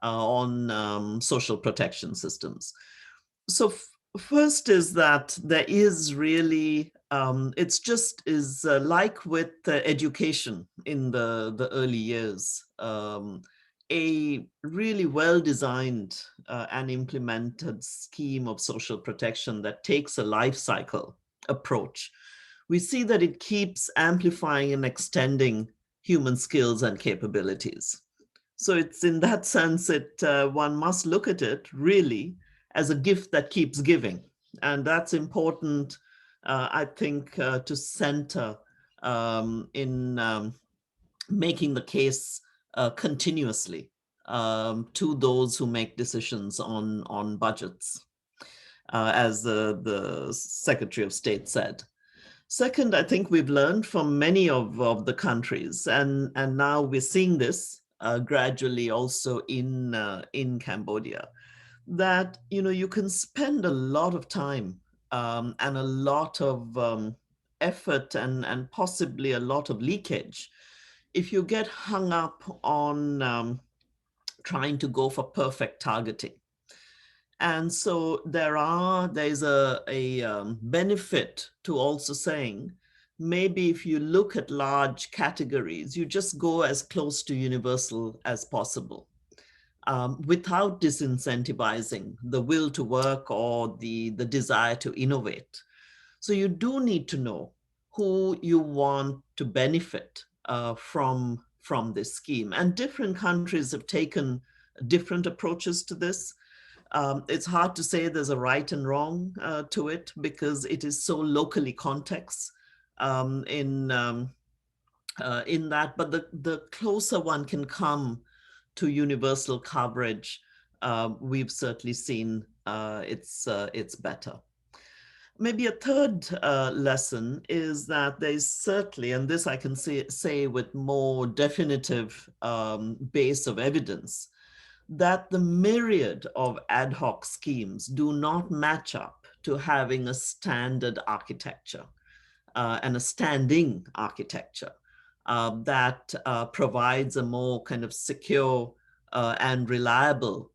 on social protection systems. So first is that there is really, it's just is like with education in the early years, a really well-designed and implemented scheme of social protection that takes a life cycle approach. We see that it keeps amplifying and extending human skills and capabilities. So it's in that sense, one must look at it really as a gift that keeps giving. And that's important, I think, to center in making the case continuously to those who make decisions on budgets, as the Secretary of State said. Second, I think we've learned from many of the countries, and now we're seeing this gradually also in Cambodia, that you can spend a lot of time and a lot of effort and possibly a lot of leakage if you get hung up on trying to go for perfect targeting. And so there's a benefit to also saying, maybe if you look at large categories, you just go as close to universal as possible, without disincentivizing the will to work or the desire to innovate. So you do need to know who you want to benefit from this scheme. And different countries have taken different approaches to this. It's hard to say there's a right and wrong to it, because it is so locally context in that. But the closer one can come to universal coverage, we've certainly seen it's better. Maybe a third lesson is that there's certainly, and this I can say with more definitive base of evidence, that the myriad of ad hoc schemes do not match up to having a standard architecture and a standing architecture that provides a more kind of secure and reliable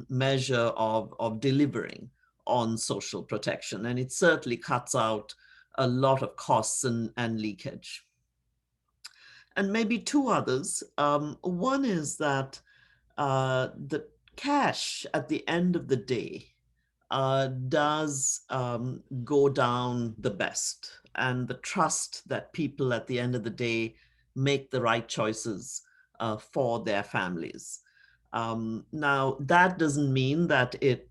measure of delivering on social protection. And it certainly cuts out a lot of costs and leakage. And maybe two others. One is that the cash at the end of the day does go down the best, and the trust that people at the end of the day make the right choices for their families. Now, that doesn't mean that it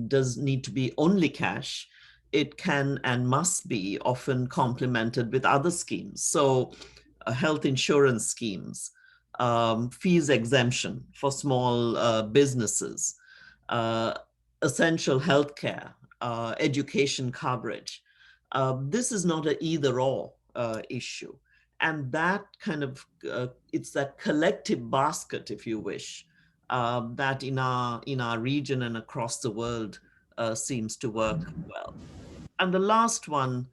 does need to be only cash. It can and must be often complemented with other schemes. So health insurance schemes, fees exemption for small businesses, essential healthcare, education coverage. This is not an either or issue. And that kind of, it's that collective basket, if you wish, that in our region and across the world seems to work well. And the last one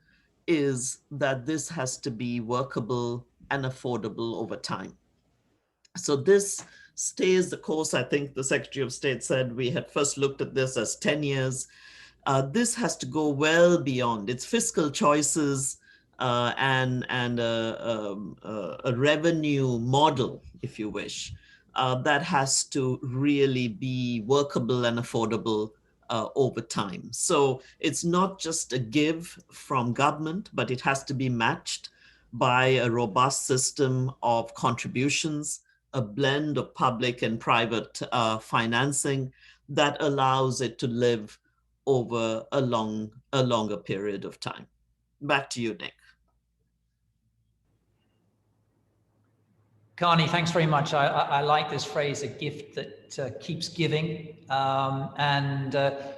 is that this has to be workable and affordable over time. So this stays the course. I think the Secretary of State said we had first looked at this as 10 years. This has to go well beyond its fiscal choices and a revenue model, if you wish, that has to really be workable and affordable over time. So it's not just a give from government, but it has to be matched by a robust system of contributions a blend of public and private financing that allows it to live over a longer period of time. Back to you, Nick. Kanni, thanks very much. I like this phrase, a gift that keeps giving.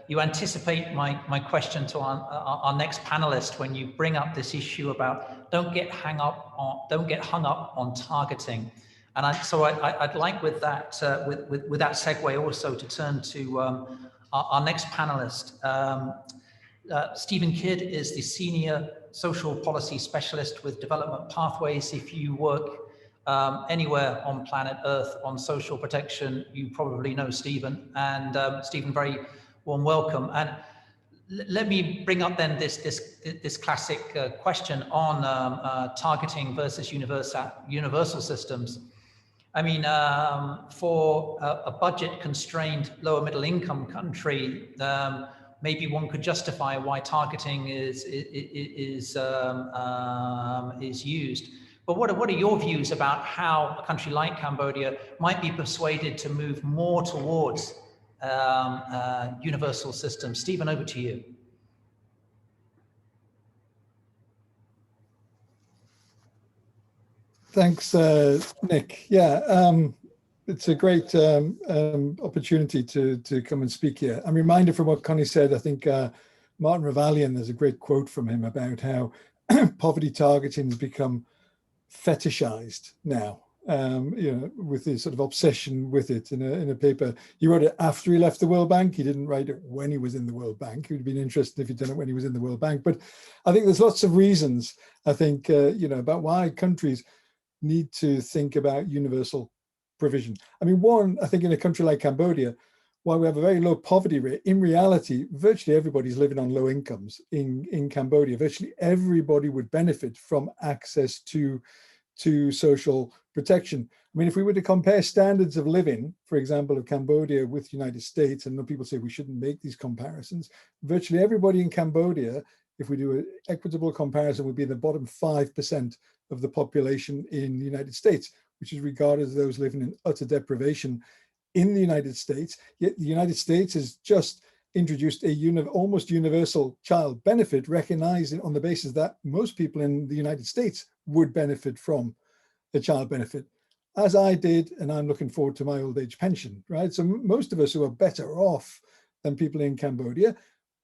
You anticipate my question to our next panelist when you bring up this issue about don't get hung up on targeting. And so I'd like with that segue also to turn to our next panelist. Stephen Kidd is the Senior Social Policy Specialist with Development Pathways. If you work anywhere on planet Earth on social protection, you probably know Stephen. And Stephen, very warm welcome. And let me bring up then this classic question on targeting versus universal systems. I mean, for a budget-constrained lower middle income country, maybe one could justify why targeting is used. But what are your views about how a country like Cambodia might be persuaded to move more towards universal systems? Stephen, over to you. Thanks, Nick. Yeah, it's a great opportunity to come and speak here. I'm reminded from what Kanni said. I think Martin Ravalian, there's a great quote from him about how poverty targeting has become fetishized now, with this sort of obsession with it. In a paper, he wrote it after he left the World Bank. He didn't write it when he was in the World Bank. It would have been interesting if he'd done it when he was in the World Bank. But I think there's lots of reasons, I think, about why countries need to think about universal provision. I mean, one, I think in a country like Cambodia, while we have a very low poverty rate, in reality, virtually everybody's living on low incomes in Cambodia. Virtually everybody would benefit from access to social protection. I mean, if we were to compare standards of living, for example, of Cambodia with the United States, and people say we shouldn't make these comparisons, virtually everybody in Cambodia, if we do an equitable comparison, would be in the bottom 5% of the population in the United States, which is regarded as those living in utter deprivation in the United States. Yet the United States has just introduced a almost universal child benefit, recognizing on the basis that most people in the United States would benefit from a child benefit, as I did, and I'm looking forward to my old age pension, right? So most of us who are better off than people in Cambodia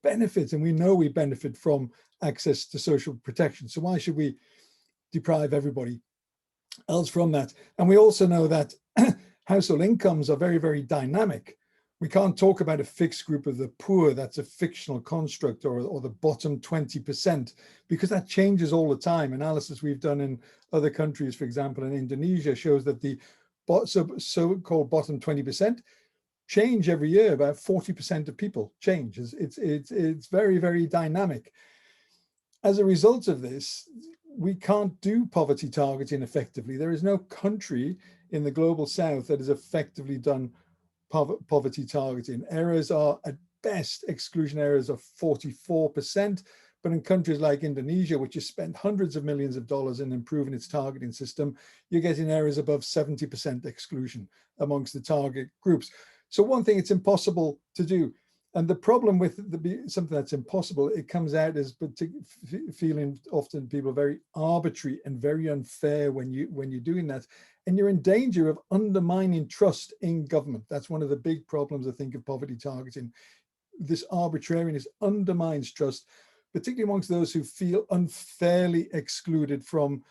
benefit, and we know we benefit from access to social protection. So why should we deprive everybody else from that? And we also know that household incomes are very, very dynamic. We can't talk about a fixed group of the poor, that's a fictional construct, or the bottom 20%, because that changes all the time. Analysis we've done in other countries, for example, in Indonesia, shows that the so-called bottom 20% change every year. About 40% of people change. It's very, very dynamic. As a result of this, we can't do poverty targeting effectively. There is no country in the global south that has effectively done poverty targeting. Errors are at best exclusion errors of 44%, but in countries like Indonesia, which has spent hundreds of millions of dollars in improving its targeting system, you're getting errors above 70% exclusion amongst the target groups. So one thing, it's impossible to do. And the problem with something that's impossible, it comes out as feeling often people very arbitrary and very unfair when you're doing that. And you're in danger of undermining trust in government. That's one of the big problems, I think, of poverty targeting. This arbitrariness undermines trust, particularly amongst those who feel unfairly excluded from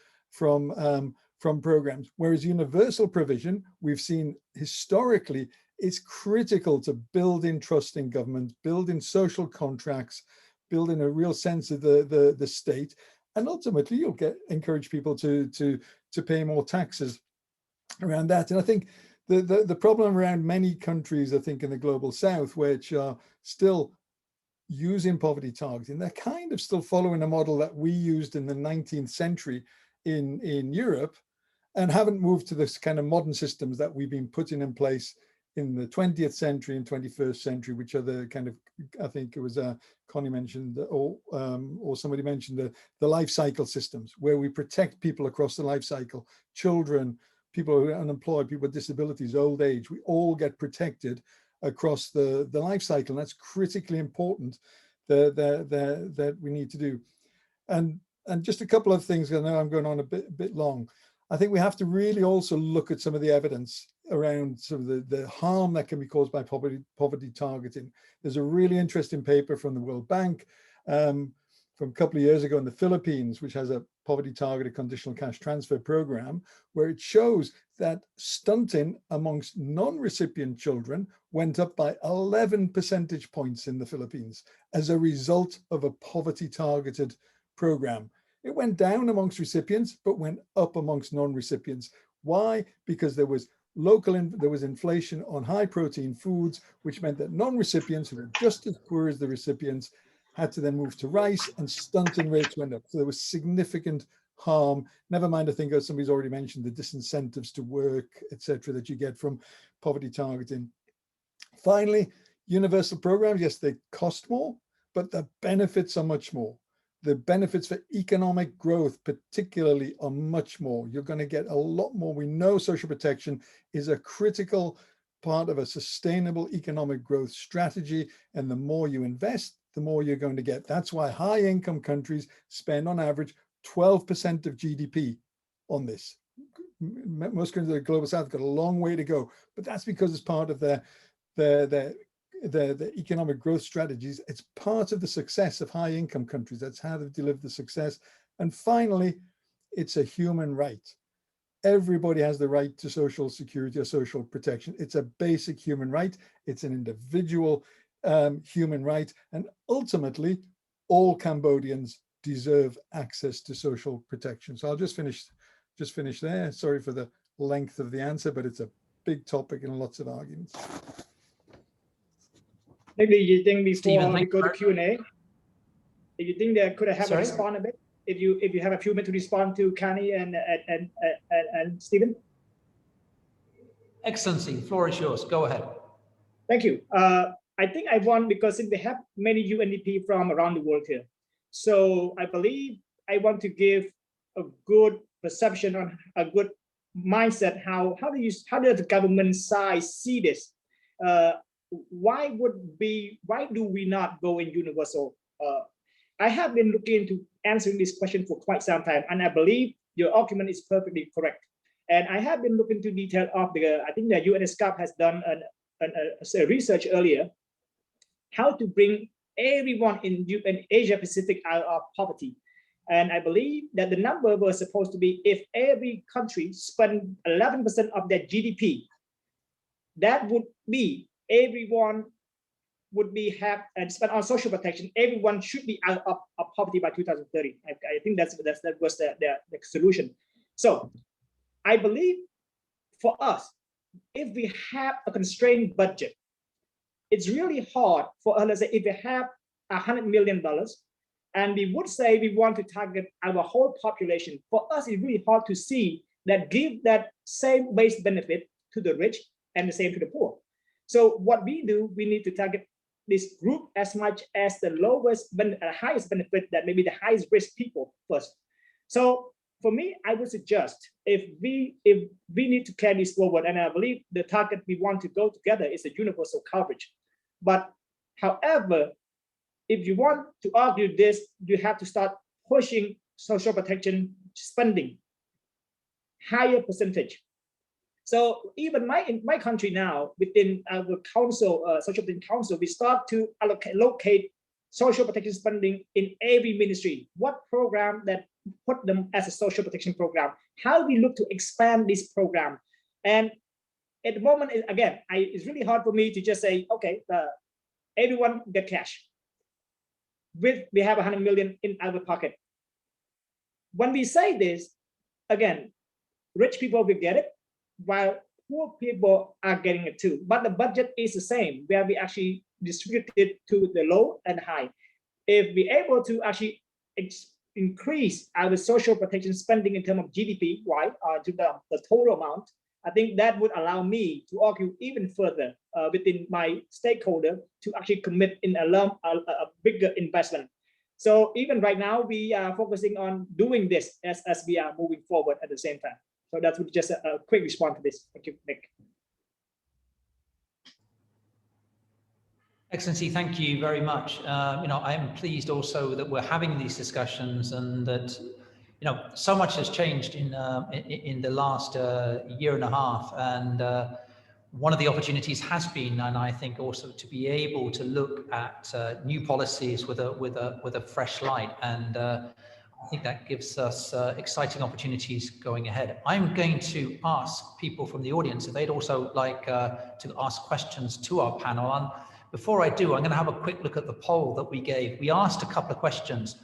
programs. Whereas universal provision, we've seen historically, is critical to building trust in government, building social contracts, building a real sense of the state, and ultimately you'll encourage people to pay more taxes around that. And I think the problem around many countries, I think in the global south, which are still using poverty targeting, they're kind of still following a model that we used in the 19th century in Europe, and haven't moved to this kind of modern systems that we've been putting in place in the 20th century and 21st century, which are the kind of, I think it was Connie mentioned, or somebody mentioned the life cycle systems, where we protect people across the life cycle, children, people who are unemployed, people with disabilities, old age, we all get protected across the life cycle. And that's critically important that we need to do. And just a couple of things, I know I'm going on a bit long. I think we have to really also look at some of the evidence around some of the harm that can be caused by poverty targeting. There's a really interesting paper from the World Bank from a couple of years ago in the Philippines, which has a poverty targeted conditional cash transfer program, where it shows that stunting amongst non-recipient children went up by 11 percentage points in the Philippines as a result of a poverty targeted program. It went down amongst recipients, but went up amongst non-recipients. Why? Because there was inflation on high protein foods, which meant that non-recipients who were just as poor as the recipients had to then move to rice, and stunting rates went up. So there was significant harm. Never mind, I think as somebody's already mentioned, the disincentives to work, etc., that you get from poverty targeting. Finally, universal programs, yes, they cost more, but the benefits are much more. The benefits for economic growth, particularly, are much more. You're going to get a lot more. We know social protection is a critical part of a sustainable economic growth strategy. And the more you invest, the more you're going to get. That's why high income countries spend on average 12% of GDP on this. Most countries of the global south have got a long way to go, but that's because it's part of the economic growth strategies. It's part of the success of high income countries. That's how they've delivered the success. And finally, it's a human right. Everybody has the right to social security or social protection. It's a basic human right. It's an individual human right. And ultimately, all Cambodians deserve access to social protection. So I'll just finish there. Sorry for the length of the answer, but it's a big topic and lots of arguments. Maybe you think before Stephen, we go to Q&A, you think they could have a respond a bit? If you have a few minutes to respond to Kanni and Stephen? Excellency, the floor is yours. Go ahead. Thank you. I think I want, because they have many UNDP from around the world here. So I believe I want to give a good perception on a good mindset. How does the government side see this? Why do we not go in universal? I have been looking into answering this question for quite some time, and I believe your argument is perfectly correct. And I have been looking into detail of I think the UNSCAP has done a research earlier, how to bring everyone in Asia Pacific out of poverty. And I believe that the number was supposed to be, if every country spent 11% of their GDP, that would be everyone would be have and spend on social protection. Everyone should be out of poverty by 2030. I think that was the solution. So I believe for us, if we have a constrained budget, it's really hard for us. Let's say if we have $100 million, and we would say we want to target our whole population, for us it's really hard to see that give that same base benefit to the rich and the same to the poor. So what we do, we need to target this group as much as the highest benefit, that maybe the highest risk people first. So for me, I would suggest if we need to carry this forward, and I believe the target we want to go together is a universal coverage. But however, if you want to argue this, you have to start pushing social protection spending higher percentage. So even in my country now, within our council, social protection council, we start to allocate social protection spending in every ministry. What program that put them as a social protection program? How we look to expand this program? And at the moment, again, it's really hard for me to just say, okay, everyone get cash. We have 100 million in our pocket. When we say this, again, rich people will get it, while poor people are getting it too. But the budget is the same, where we actually distribute it to the low and high. If we're able to actually increase our social protection spending in terms of GDP, to the total amount, I think that would allow me to argue even further within my stakeholder to actually commit in a bigger investment. So even right now, we are focusing on doing this as we are moving forward at the same time. So that would just a quick response to this. Thank you, Nick. Excellency, thank you very much. I am pleased also that we're having these discussions and that, so much has changed in the last year and a half. And one of the opportunities has been, and I think also to be able to look at new policies with a fresh light. And I think that gives us exciting opportunities going ahead. I'm going to ask people from the audience if they'd also like to ask questions to our panel. And before I do, I'm going to have a quick look at the poll that we gave. We asked a couple of questions.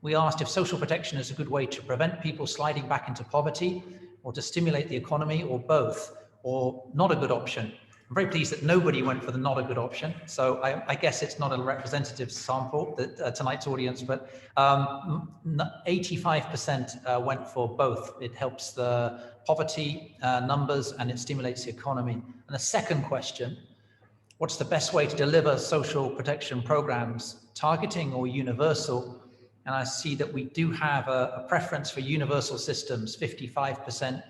We asked if social protection is a good way to prevent people sliding back into poverty, or to stimulate the economy, or both, or not a good option. I'm very pleased that nobody went for the not a good option. So I guess it's not a representative sample, that tonight's audience, but 85% went for both. It helps the poverty numbers and it stimulates the economy. And the second question, what's the best way to deliver social protection programs, targeting or universal? And I see that we do have a preference for universal systems, 55%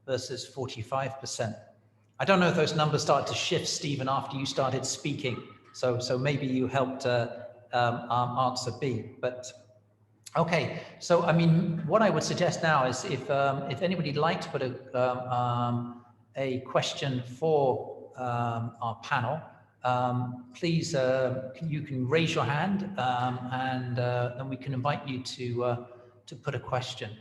versus 45%. I don't know if those numbers started to shift, Stephen, after you started speaking. So maybe you helped answer B. But okay, so I mean, what I would suggest now is if anybody'd like to put a question for our panel, please, you can raise your hand and then we can invite you to put a question.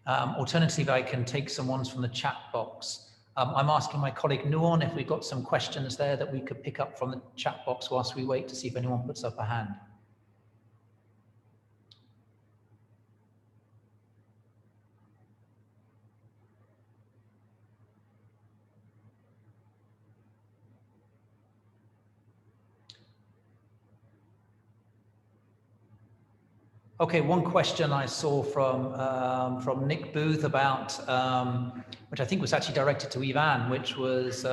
Alternatively, I can take some ones from the chat box. I'm asking my colleague Nuon if we've got some questions there that we could pick up from the chat box whilst we wait to see if anyone puts up a hand. Okay, one question I saw from Nick Booth about, which I think was actually directed to Ivan, which was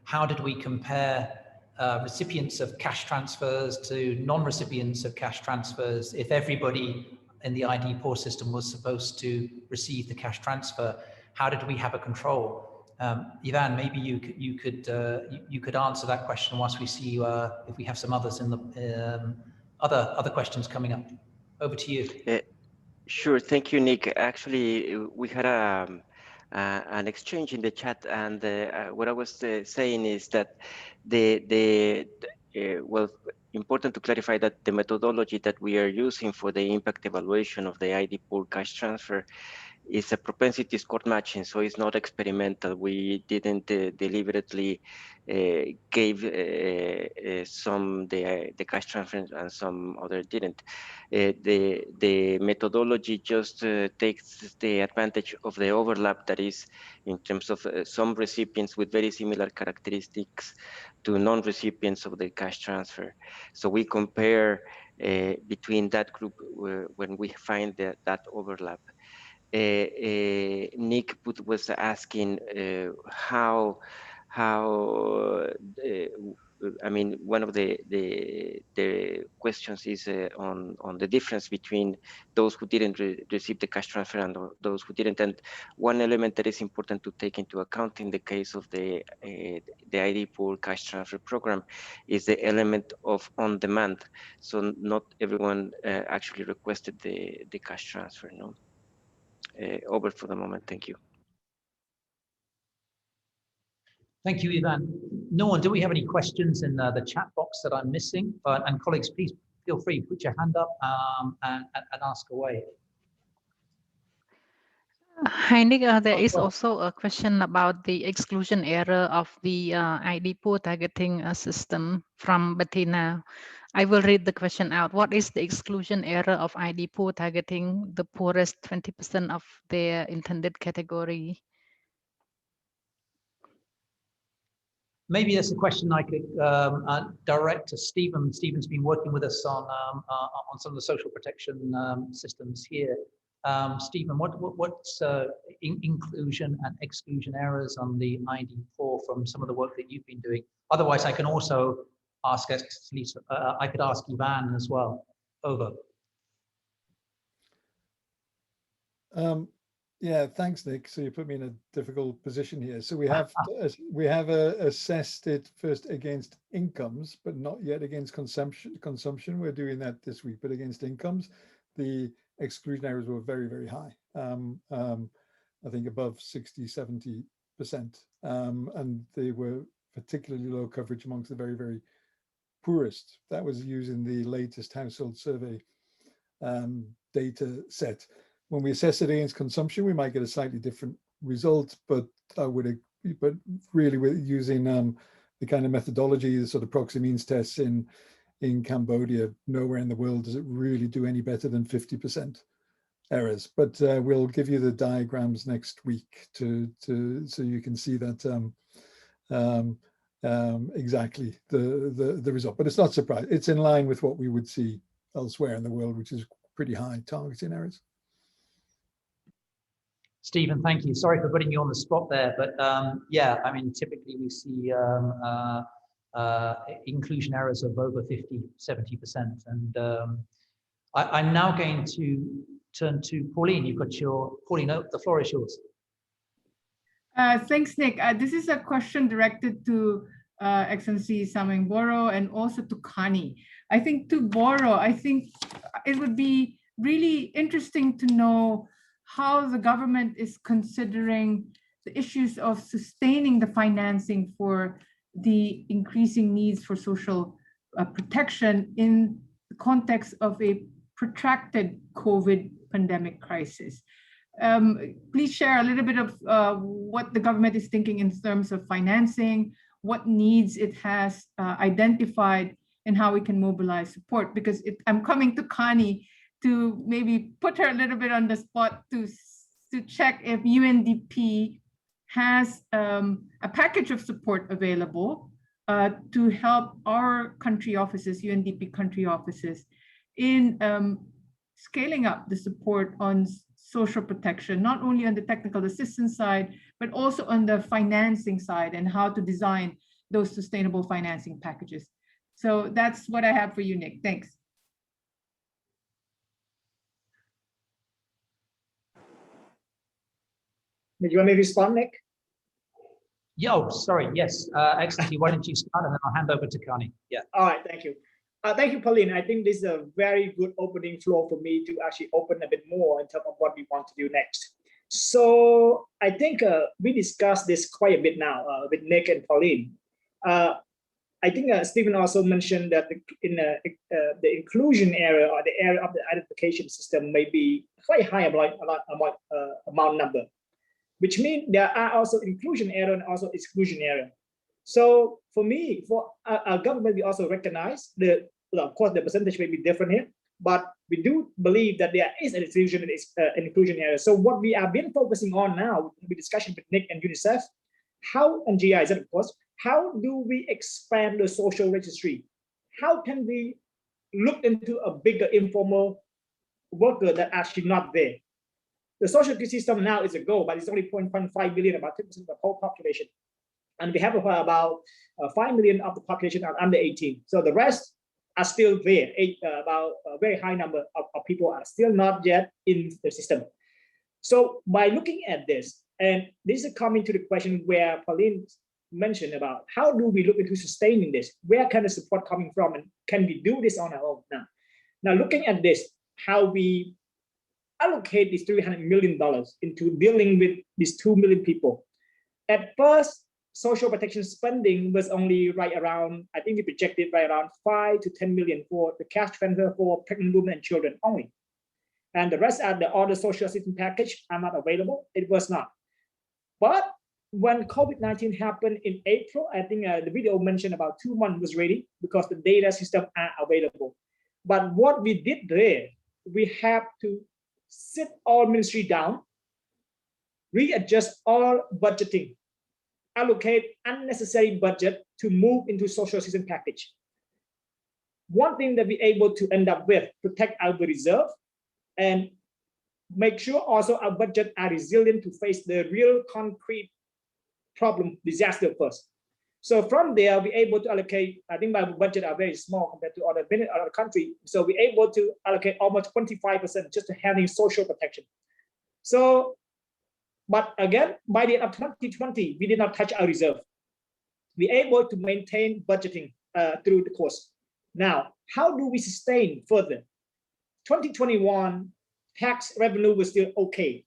how did we compare recipients of cash transfers to non-recipients of cash transfers if everybody in the ID poor system was supposed to receive the cash transfer? How did we have a control? Ivan, maybe you could answer that question whilst we see if we have some others in the other questions coming up. Over to you. Sure, thank you, Nick. Actually, we had an exchange in the chat, and what I was saying is that well, important to clarify that the methodology that we are using for the impact evaluation of the ID pool cash transfer is a propensity score matching, so it's not experimental. We didn't deliberately gave some the cash transfer and some other didn't. The methodology just takes the advantage of the overlap that is in terms of some recipients with very similar characteristics to non-recipients of the cash transfer. So we compare between that group when we find that overlap. Nick was asking how I mean, one of the questions is on the difference between those who didn't receive the cash transfer and those who didn't. And one element that is important to take into account in the case of the ID pool cash transfer program is the element of on demand. So not everyone actually requested the cash transfer. No. Over for the moment. Thank you. Thank you, Ivan. No one, do we have any questions in the chat box that I'm missing? And colleagues, please feel free, put your hand up and ask away. Hi, Nick. There is also a question about the exclusion error of the ID pool targeting system from Bettina. I will read the question out. What is the exclusion error of ID pool targeting the poorest 20% of their intended category? Maybe that's a question I could direct to Stephen. Stephen's been working with us on some of the social protection systems here. Stephen, what's inclusion and exclusion errors on the ID4 from some of the work that you've been doing? Otherwise, I can also ask, I could ask Ivan as well. Over. Yeah, thanks, Nick. So you put me in a difficult position here. So we have assessed it first against incomes, but not yet against consumption. We're doing that this week, but against incomes, the exclusion areas were very, very high. I think above 60-70%, and they were particularly low coverage amongst the very, very poorest. That was using the latest household survey data set. When we assess it against consumption, we might get a slightly different result, but really we're using the kind of methodology, the sort of proxy means tests in Cambodia. Nowhere in the world does it really do any better than 50% errors. But we'll give you the diagrams next week so you can see that exactly the result. But it's not surprising. It's in line with what we would see elsewhere in the world, which is pretty high targeting errors. Stephen, thank you. Sorry for putting you on the spot there, but yeah, I mean, typically we see inclusion errors of over 50-70%. And I'm now going to turn to Pauline. Pauline, the floor is yours. Thanks, Nick. This is a question directed to Excellency Samheng Boros and also to Kanni. I think to Boros, I think it would be really interesting to know how the government is considering the issues of sustaining the financing for the increasing needs for social protection in the context of a protracted COVID pandemic crisis. Please share a little bit of what the government is thinking in terms of financing, what needs it has identified, and how we can mobilize support. Because I'm coming to Kanni to maybe put her a little bit on the spot to check if UNDP has a package of support available to help our country offices, UNDP country offices, in scaling up the support on social protection, not only on the technical assistance side, but also on the financing side and how to design those sustainable financing packages. So that's what I have for you, Nick. Thanks. Did you want me to respond, Nick? Yo, sorry, yes. Excellency, why don't you start and then I'll hand over to Kanni. Yeah. All right, thank you. Thank you, Pauline. I think this is a very good opening floor for me to actually open a bit more in terms of what we want to do next. So I think we discussed this quite a bit now with Nick and Pauline. I think Stephen also mentioned that in the inclusion area or the area of the identification system may be quite high amount number, which means there are also inclusion area and also exclusion area. So for me, for our government, we also recognize of course, the percentage may be different here, but we do believe that there is an exclusion and inclusion area. So what we have been focusing on now, with discussion with Nick and UNICEF, and GIZ, of course, how do we expand the social registry? How can we look into a bigger informal worker that actually not there? The social security system now is a goal, but it's only 0.5 billion, about 10% of the whole population. And we have about 5 million of the population are under 18. So the rest are still there. About a very high number of people are still not yet in the system. So by looking at this, and this is coming to the question where Pauline mentioned about how do we look into sustaining this? Where can the support coming from? And can we do this on our own now? Now looking at this, how we allocate this $300 million into dealing with these 2 million people. At first, social protection spending was only right around, I think we projected right around 5 to 10 million for the cash transfer for pregnant women and children only. And the rest of the other social assistance package are not available. It was not. But when COVID-19 happened in April, I think the video mentioned about 2 months was ready because the data system are available. But what we did there, we have to sit all ministry down, readjust all budgeting, allocate unnecessary budget to move into social assistance package. One thing that we're able to end up with, protect our reserve and make sure also our budget are resilient to face the real concrete problem, disaster first. So from there, we're able to allocate, I think my budget are very small compared to other countries. So we're able to allocate almost 25% just to handling social protection. So But again, by the end of 2020, we did not touch our reserve. We were able to maintain budgeting through the course. Now, how do we sustain further? 2021 tax revenue was still okay.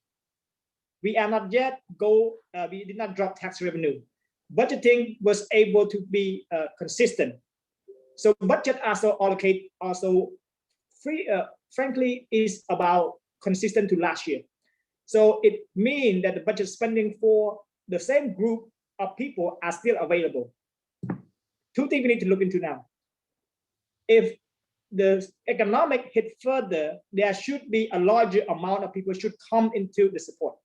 We are not yet we did not drop tax revenue. Budgeting was able to be consistent. So budget also allocate frankly is about consistent to last year. So it means that the budget spending for the same group of people are still available. Two things we need to look into now. If the economic hit further, there should be a larger amount of people should come into the support.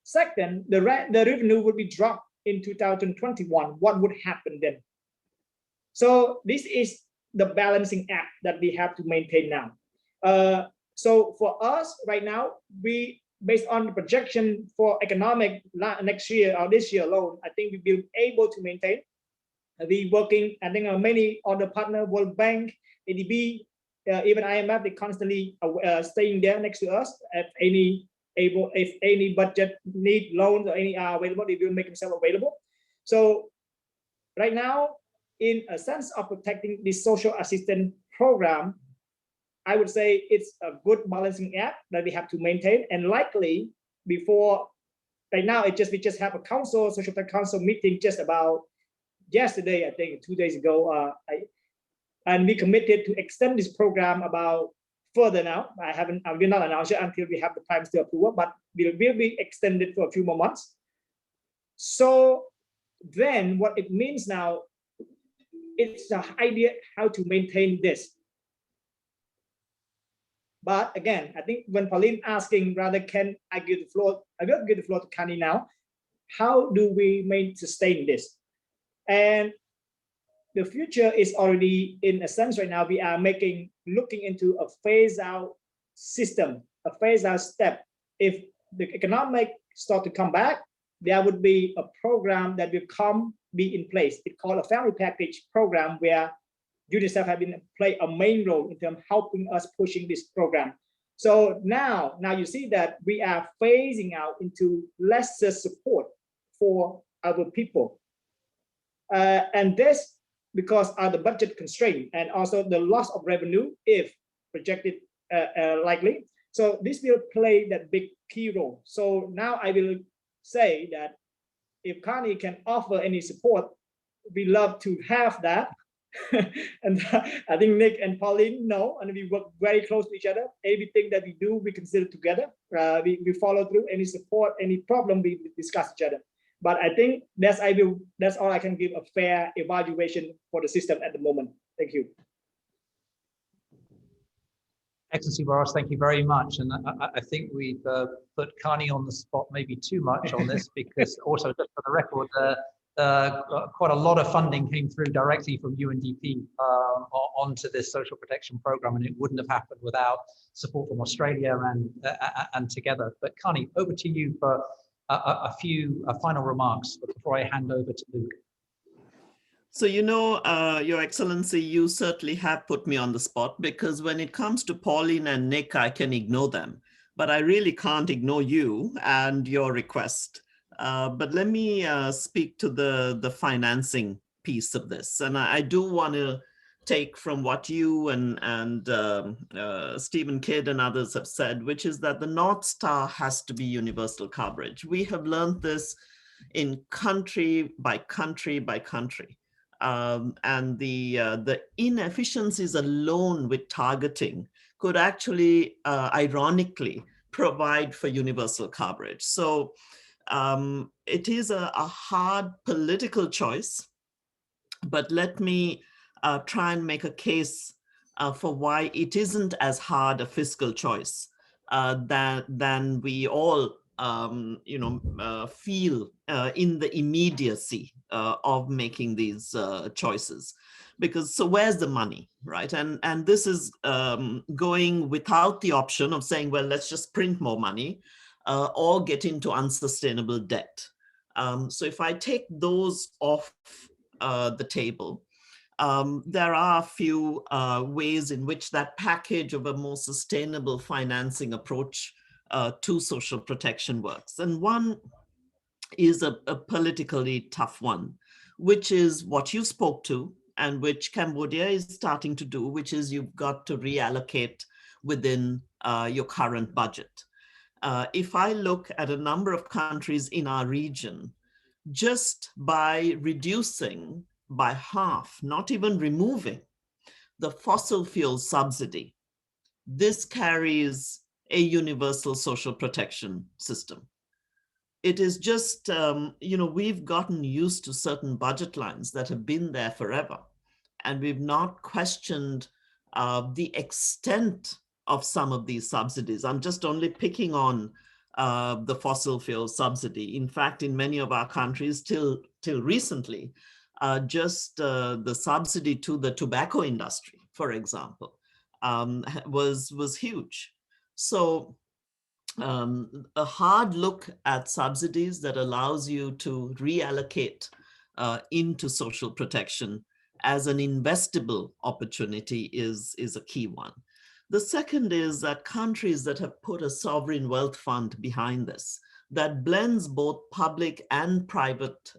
Second, the revenue would be dropped in 2021. What would happen then? So this is the balancing act that we have to maintain now. So for us right now, we, based on the projection for economic next year or this year alone, I think we'll be able to maintain. We working, I think many other partner, World Bank, ADB, even IMF, they constantly staying there next to us. If any budget need loans or any are available, they will make themselves available. So right now, in a sense of protecting the social assistance program, I would say it's a good balancing act that we have to maintain. And likely before, right now, we just have a council, social council meeting just about yesterday, I think 2 days ago, and we committed to extend this program about further now. I will not announce it until we have the time to approve, but will be extended for a few more months. So then what it means now, it's the idea how to maintain this. But again, I think when Pauline asking, rather can I give the floor, I will give the floor to Kanni now. How do we sustain this? And the future is already, in a sense right now, we are looking into a phase out system, a phase out step. If the economic start to come back, there would be a program that will be in place. It's called a family package program where UNICEF have been play a main role in terms of helping us pushing this program. So now you see that we are phasing out into lesser support for our people. And this because of the budget constraint and also the loss of revenue if projected likely. So this will play that big key role. So now I will say that if Kanni can offer any support, we love to have that. And I think Nick and Pauline know, and we work very close to each other. Everything that we do, we consider together. We follow through any support, any problem, we discuss each other. But I think that's all I can give a fair evaluation for the system at the moment. Thank you. Excellency Boros, thank you very much. And I think we've put Kanni on the spot maybe too much on this because also just for the record, quite a lot of funding came through directly from UNDP onto this social protection program, and it wouldn't have happened without support from Australia and together. But Kanni, over to you for a few final remarks before I hand over to Luke. So, you know, Your Excellency, you certainly have put me on the spot because when it comes to Pauline and Nick, I can ignore them, but I really can't ignore you and your request. But let me speak to the financing piece of this. And I do want to take from what you and Stephen Kidd and others have said, which is that the North Star has to be universal coverage. We have learned this in country by country by country. And the inefficiencies alone with targeting could actually, ironically, provide for universal coverage. So it is a hard political choice, but let me try and make a case for why it isn't as hard a fiscal choice than we all feel in the immediacy of making these choices. Because so where's the money, right? And this is going without the option of saying, well, let's just print more money or get into unsustainable debt. So if I take those off the table, there are a few ways in which that package of a more sustainable financing approach to social protection works. And one is a politically tough one, which is what you spoke to and which Cambodia is starting to do, which is you've got to reallocate within your current budget. If I look at a number of countries in our region, just by reducing by half, not even removing, the fossil fuel subsidy, this carries a universal social protection system. It is just, we've gotten used to certain budget lines that have been there forever, and we've not questioned the extent of some of these subsidies. I'm just only picking on the fossil fuel subsidy. In fact, in many of our countries, till recently, just the subsidy to the tobacco industry, for example, was huge. So a hard look at subsidies that allows you to reallocate into social protection as an investable opportunity is a key one. The second is that countries that have put a sovereign wealth fund behind this, that blends both public and private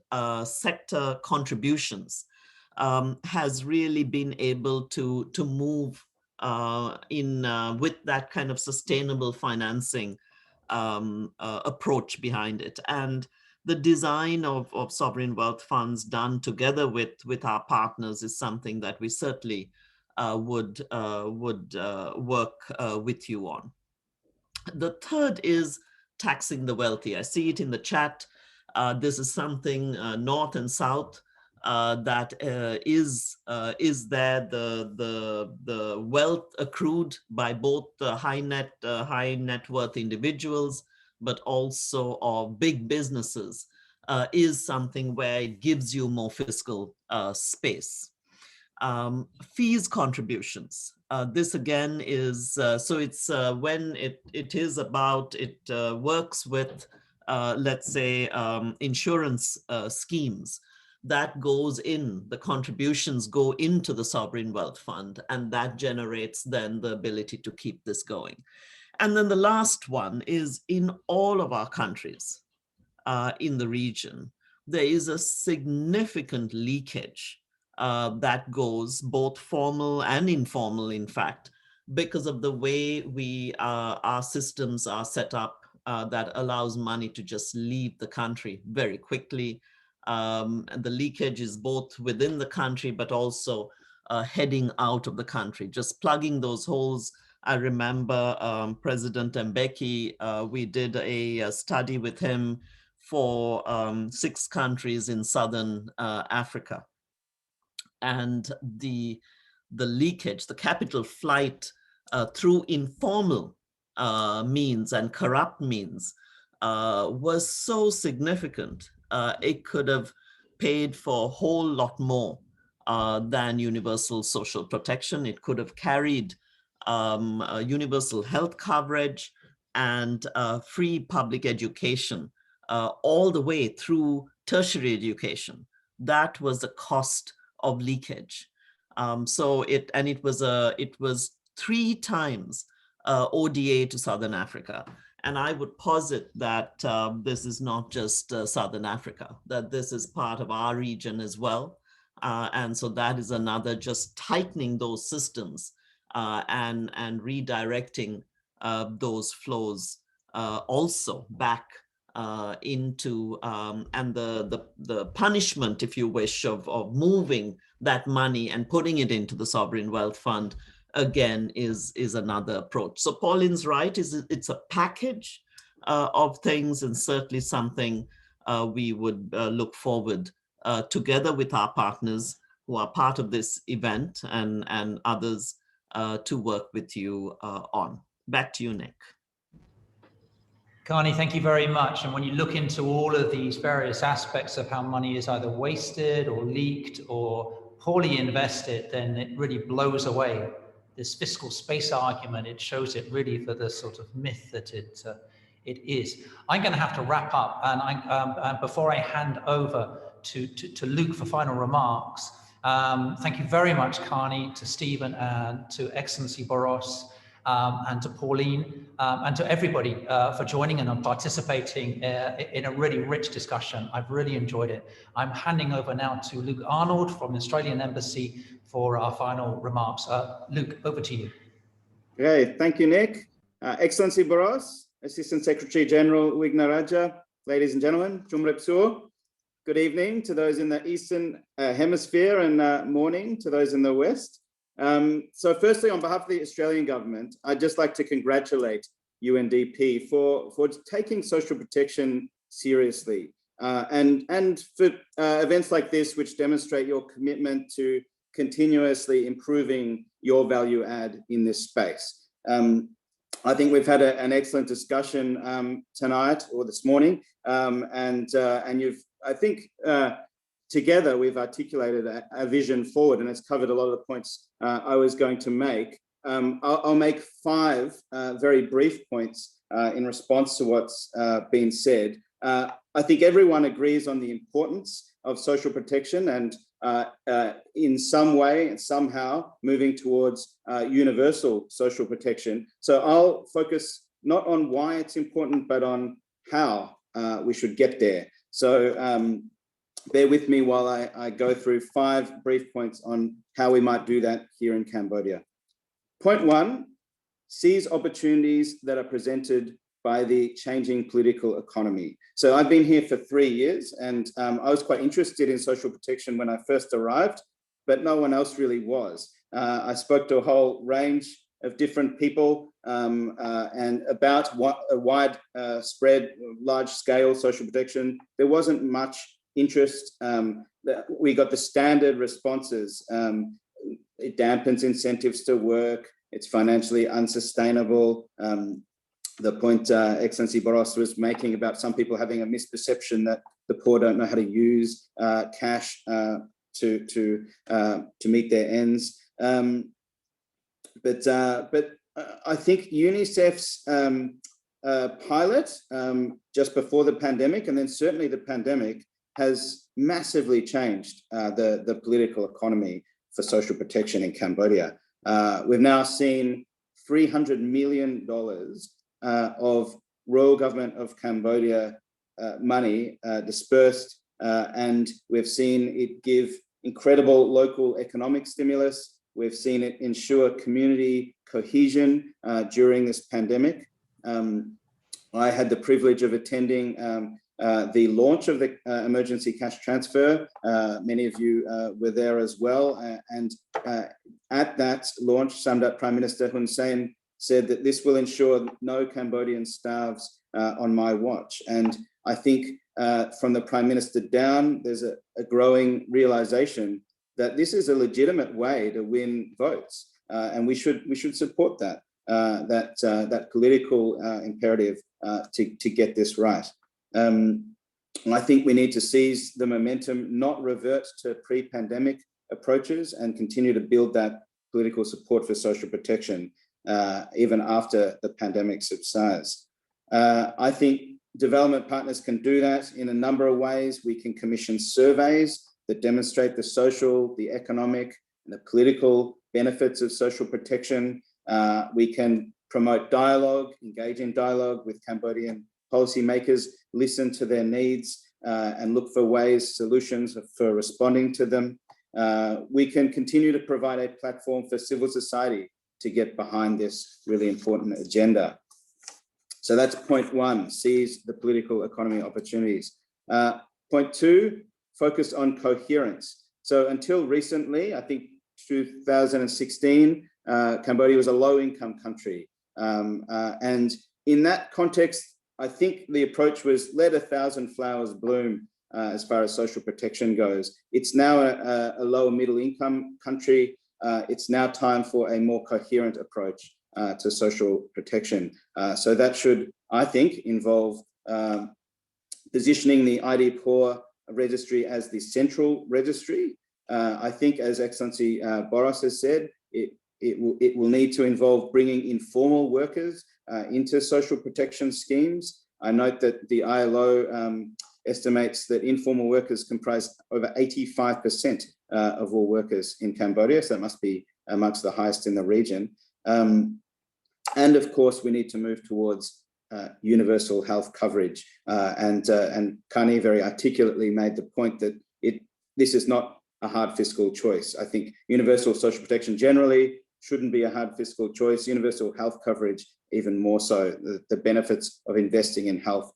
sector contributions, has really been able to move with that kind of sustainable financing approach behind it. And the design of sovereign wealth funds done together with our partners is something that we certainly would work with you on. The third is taxing the wealthy. I see it in the chat. This is something north and south that is there. The wealth accrued by both the high net worth individuals, but also of big businesses, is something where it gives you more fiscal space. Fees contributions. This again is, so it's when it is about, it works with, let's say, insurance schemes. That goes in, the contributions go into the sovereign wealth fund, and that generates then the ability to keep this going. And then the last one is in all of our countries in the region, there is a significant leakage that goes both formal and informal, in fact, because of the way our systems are set up that allows money to just leave the country very quickly. And the leakage is both within the country, but also heading out of the country, just plugging those holes. I remember President Mbeki, we did a study with him for 6 countries in Southern Africa. And the leakage, the capital flight through informal means and corrupt means was so significant. It could have paid for a whole lot more than universal social protection. It could have carried universal health coverage and free public education all the way through tertiary education. That was the cost of leakage. So it was 3 times ODA to Southern Africa. And I would posit that this is not just Southern Africa, that this is part of our region as well. And so that is another, just tightening those systems and redirecting those flows also back into, and the punishment, if you wish, of moving that money and putting it into the sovereign wealth fund, again, is another approach. So Pauline's right, it's a package of things, and certainly something we would look forward together with our partners who are part of this event and others to work with you on. Back to you, Nick. Kanni, thank you very much. And when you look into all of these various aspects of how money is either wasted or leaked or poorly invested, then it really blows away this fiscal space argument. It shows it really for the sort of myth that it is. I'm going to have to wrap up, and before I hand over to Luke for final remarks, thank you very much, Kanni, to Stephen, and to Excellency Boros. and to Pauline, and to everybody for joining and participating in a really rich discussion. I've really enjoyed it. I'm handing over now to Luke Arnold from the Australian Embassy for our final remarks. Luke, over to you. Okay, thank you, Nick. Excellency Boros, Assistant Secretary General Wignaraja, ladies and gentlemen, Jumrep Sur. Good evening to those in the Eastern Hemisphere and morning to those in the West. So firstly, on behalf of the Australian government, I'd just like to congratulate UNDP for taking social protection seriously and for events like this, which demonstrate your commitment to continuously improving your value add in this space. I think we've had an excellent discussion tonight or this morning, and you've, I think, together we've articulated a vision forward, and it's covered a lot of the points I was going to make. I'll make 5 very brief points in response to what's been said. I think everyone agrees on the importance of social protection and in some way and somehow moving towards universal social protection. So I'll focus not on why it's important, but on how we should get there. So bear with me while I go through 5 brief points on how we might do that here in Cambodia. Point 1, seize opportunities that are presented by the changing political economy. So I've been here for 3 years, and I was quite interested in social protection when I first arrived, but no one else really was. I spoke to a whole range of different people and about a wide spread, large-scale social protection. There wasn't much interest. We got the standard responses. It dampens incentives to work. It's financially unsustainable. The point Excellency Boros was making about some people having a misperception that the poor don't know how to use cash to meet their ends. But I think UNICEF's pilot just before the pandemic, and then certainly the pandemic, has massively changed the political economy for social protection in Cambodia. We've now seen $300 million of Royal Government of Cambodia money dispersed, and we've seen it give incredible local economic stimulus. We've seen it ensure community cohesion during this pandemic. I had the privilege of attending the launch of the emergency cash transfer. Many of you were there as well. And at that launch, Samdech Prime Minister Hun Sen said that this will ensure no Cambodian starves on my watch. And I think from the Prime Minister down, there's a growing realization that this is a legitimate way to win votes. And we should support that, that political imperative to get this right. I think we need to seize the momentum, not revert to pre-pandemic approaches, and continue to build that political support for social protection even after the pandemic subsides. I think development partners can do that in a number of ways. We can commission surveys that demonstrate the social, the economic, and the political benefits of social protection. We can promote dialogue, engage in dialogue with Cambodian policymakers, listen to their needs and look for ways, solutions for responding to them. We can continue to provide a platform for civil society to get behind this really important agenda. So that's point 1, seize the political economy opportunities. Point 2, focus on coherence. So until recently, I think 2016, Cambodia was a low-income country. And in that context, I think the approach was let 1,000 flowers bloom as far as social protection goes. It's now a lower middle income country. It's now time for a more coherent approach to social protection. So that should, I think, involve positioning the ID Poor registry as the central registry. I think, as Excellency Boros has said, it will need to involve bringing informal workers into social protection schemes. I note that the ILO estimates that informal workers comprise over 85% of all workers in Cambodia, so that must be amongst the highest in the region. And of course, we need to move towards universal health coverage. And Kanni very articulately made the point that this is not a hard fiscal choice. I think universal social protection generally shouldn't be a hard fiscal choice. Universal health coverage, even more so. The benefits of investing in health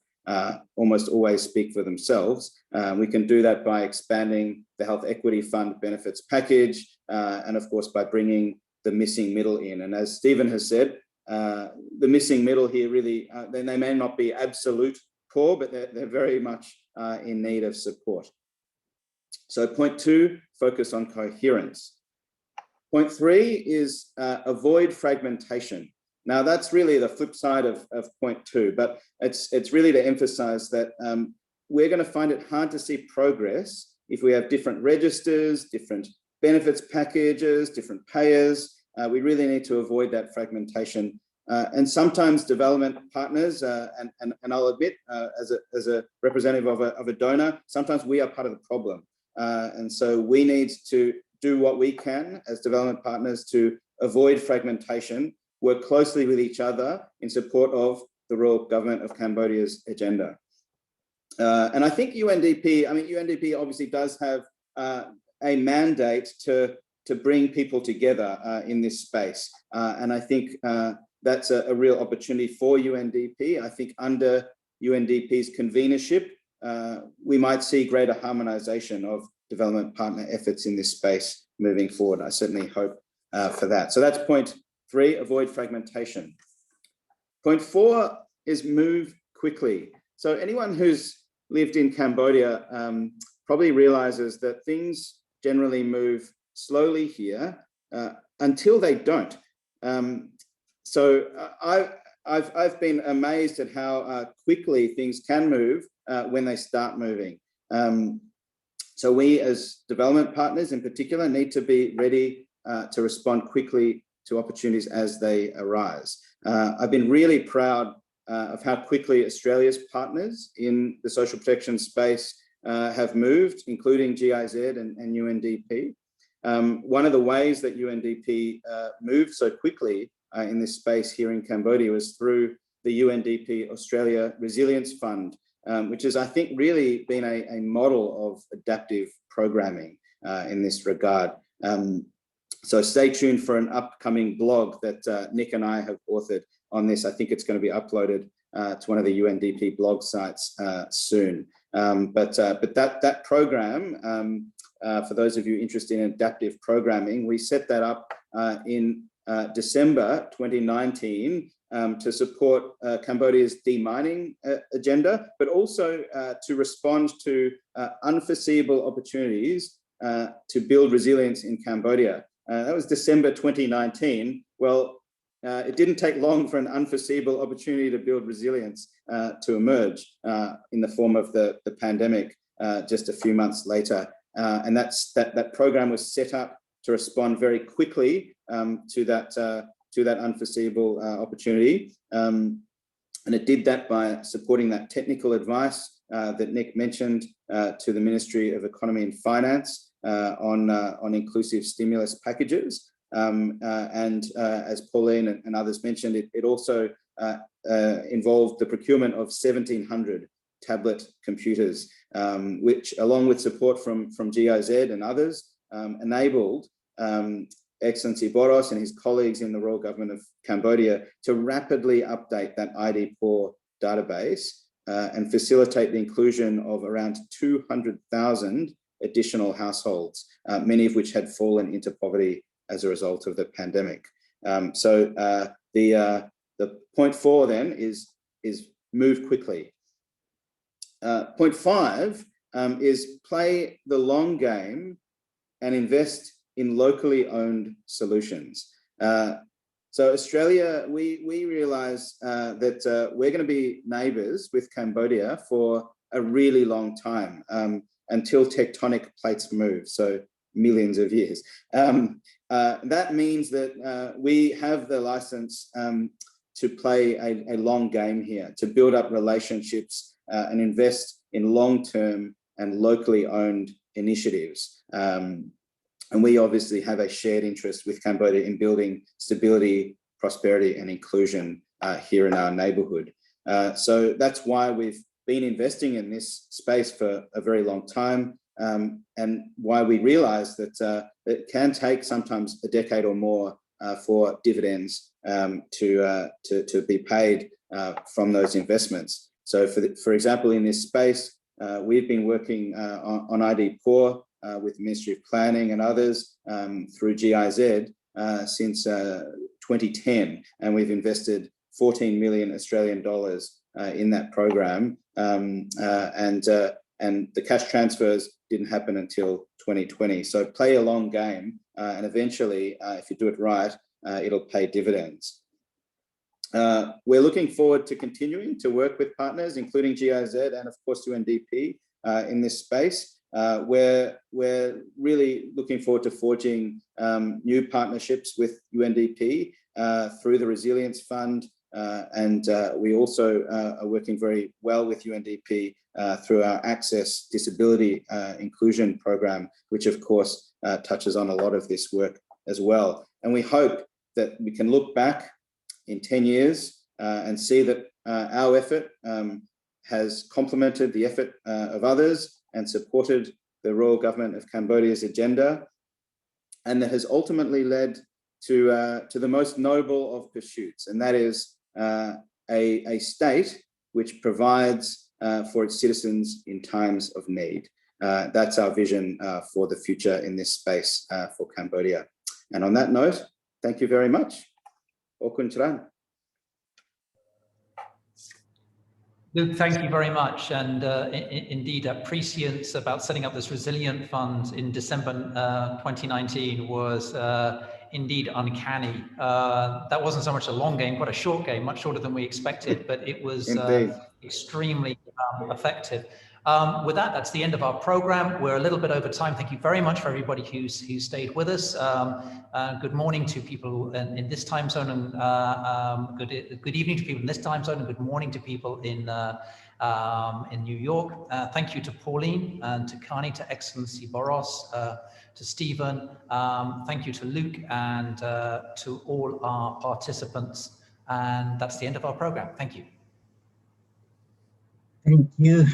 almost always speak for themselves. We can do that by expanding the Health Equity Fund benefits package, and of course by bringing the missing middle in. And as Stephen has said, the missing middle here really, they may not be absolute poor, but they're very much in need of support. So point 2, focus on coherence. Point 3 is avoid fragmentation. Now that's really the flip side of point 2, but it's really to emphasize that we're going to find it hard to see progress if we have different registers, different benefits packages, different payers. We really need to avoid that fragmentation. And sometimes development partners, and I'll admit, as a representative of a donor, sometimes we are part of the problem. And so we need to do what we can as development partners to avoid fragmentation, work closely with each other in support of the Royal Government of Cambodia's agenda. And I think UNDP obviously does have a mandate to bring people together in this space. And I think that's a real opportunity for UNDP. I think under UNDP's convenership, we might see greater harmonization of development partner efforts in this space moving forward. I certainly hope for that. So that's point 3, avoid fragmentation. Point 4 is move quickly. So anyone who's lived in Cambodia probably realizes that things generally move slowly here until they don't. So I've been amazed at how quickly things can move when they start moving. So we as development partners in particular need to be ready to respond quickly to opportunities as they arise. I've been really proud of how quickly Australia's partners in the social protection space have moved, including GIZ and UNDP. One of the ways that UNDP moved so quickly in this space here in Cambodia was through the UNDP Australia Resilience Fund, which has, I think, really been a model of adaptive programming in this regard. So stay tuned for an upcoming blog that Nick and I have authored on this. I think it's going to be uploaded to one of the UNDP blog sites soon. But that program, for those of you interested in adaptive programming, we set that up in December 2019 to support Cambodia's demining agenda, but also to respond to unforeseeable opportunities to build resilience in Cambodia. That was December 2019. Well, it didn't take long for an unforeseeable opportunity to build resilience to emerge in the form of the pandemic just a few months later. And that program was set up to respond very quickly to that unforeseeable opportunity. And it did that by supporting that technical advice that Nick mentioned to the Ministry of Economy and Finance on inclusive stimulus packages. And as Pauline and others mentioned, it also involved the procurement of 1,700 tablet computers, which, along with support from GIZ and others, enabled Excellency Boros and his colleagues in the Royal Government of Cambodia to rapidly update that ID Poor database and facilitate the inclusion of around 200,000 additional households, many of which had fallen into poverty as a result of the pandemic. So the point 4 then is move quickly. Point 5 is play the long game and invest in locally owned solutions. So Australia, we realize that we're going to be neighbours with Cambodia for a really long time, until tectonic plates move, so millions of years. That means that we have the license to play a long game here, to build up relationships and invest in long-term and locally owned initiatives. And we obviously have a shared interest with Cambodia in building stability, prosperity and inclusion here in our neighborhood. So that's why we've been investing in this space for a very long time, and why we realize that it can take sometimes a decade or more for dividends to be paid from those investments. So for example, in this space, we've been working on ID Poor with the Ministry of Planning and others through GIZ since 2010, and we've invested 14 million Australian dollars in that program, and the cash transfers didn't happen until 2020. So play a long game, and eventually, if you do it right, it'll pay dividends. We're looking forward to continuing to work with partners, including GIZ and of course UNDP in this space. We're really looking forward to forging new partnerships with UNDP through the Resilience Fund, and we also are working very well with UNDP through our Access Disability Inclusion Program, which of course touches on a lot of this work as well. And we hope that we can look back in 10 years and see that our effort has complemented the effort of others and supported the Royal Government of Cambodia's agenda, and that has ultimately led to the most noble of pursuits, and that is a state which provides for its citizens in times of need. That's our vision for the future in this space for Cambodia. And on that note, thank you very much. Okun Charan. Luke, thank you very much. And indeed, prescience about setting up this resilient fund in December 2019 was indeed uncanny. That wasn't so much a long game, quite a short game, much shorter than we expected, but it was extremely effective. With that, that's the end of our program. We're a little bit over time. Thank you very much for everybody who stayed with us. Good morning to people in this time zone, and good evening to people in this time zone, and good morning to people in New York. Thank you to Pauline and to Kanni, to Excellency Boros, to Stephen. Thank you to Luke and to all our participants. And that's the end of our program. Thank you. Thank you.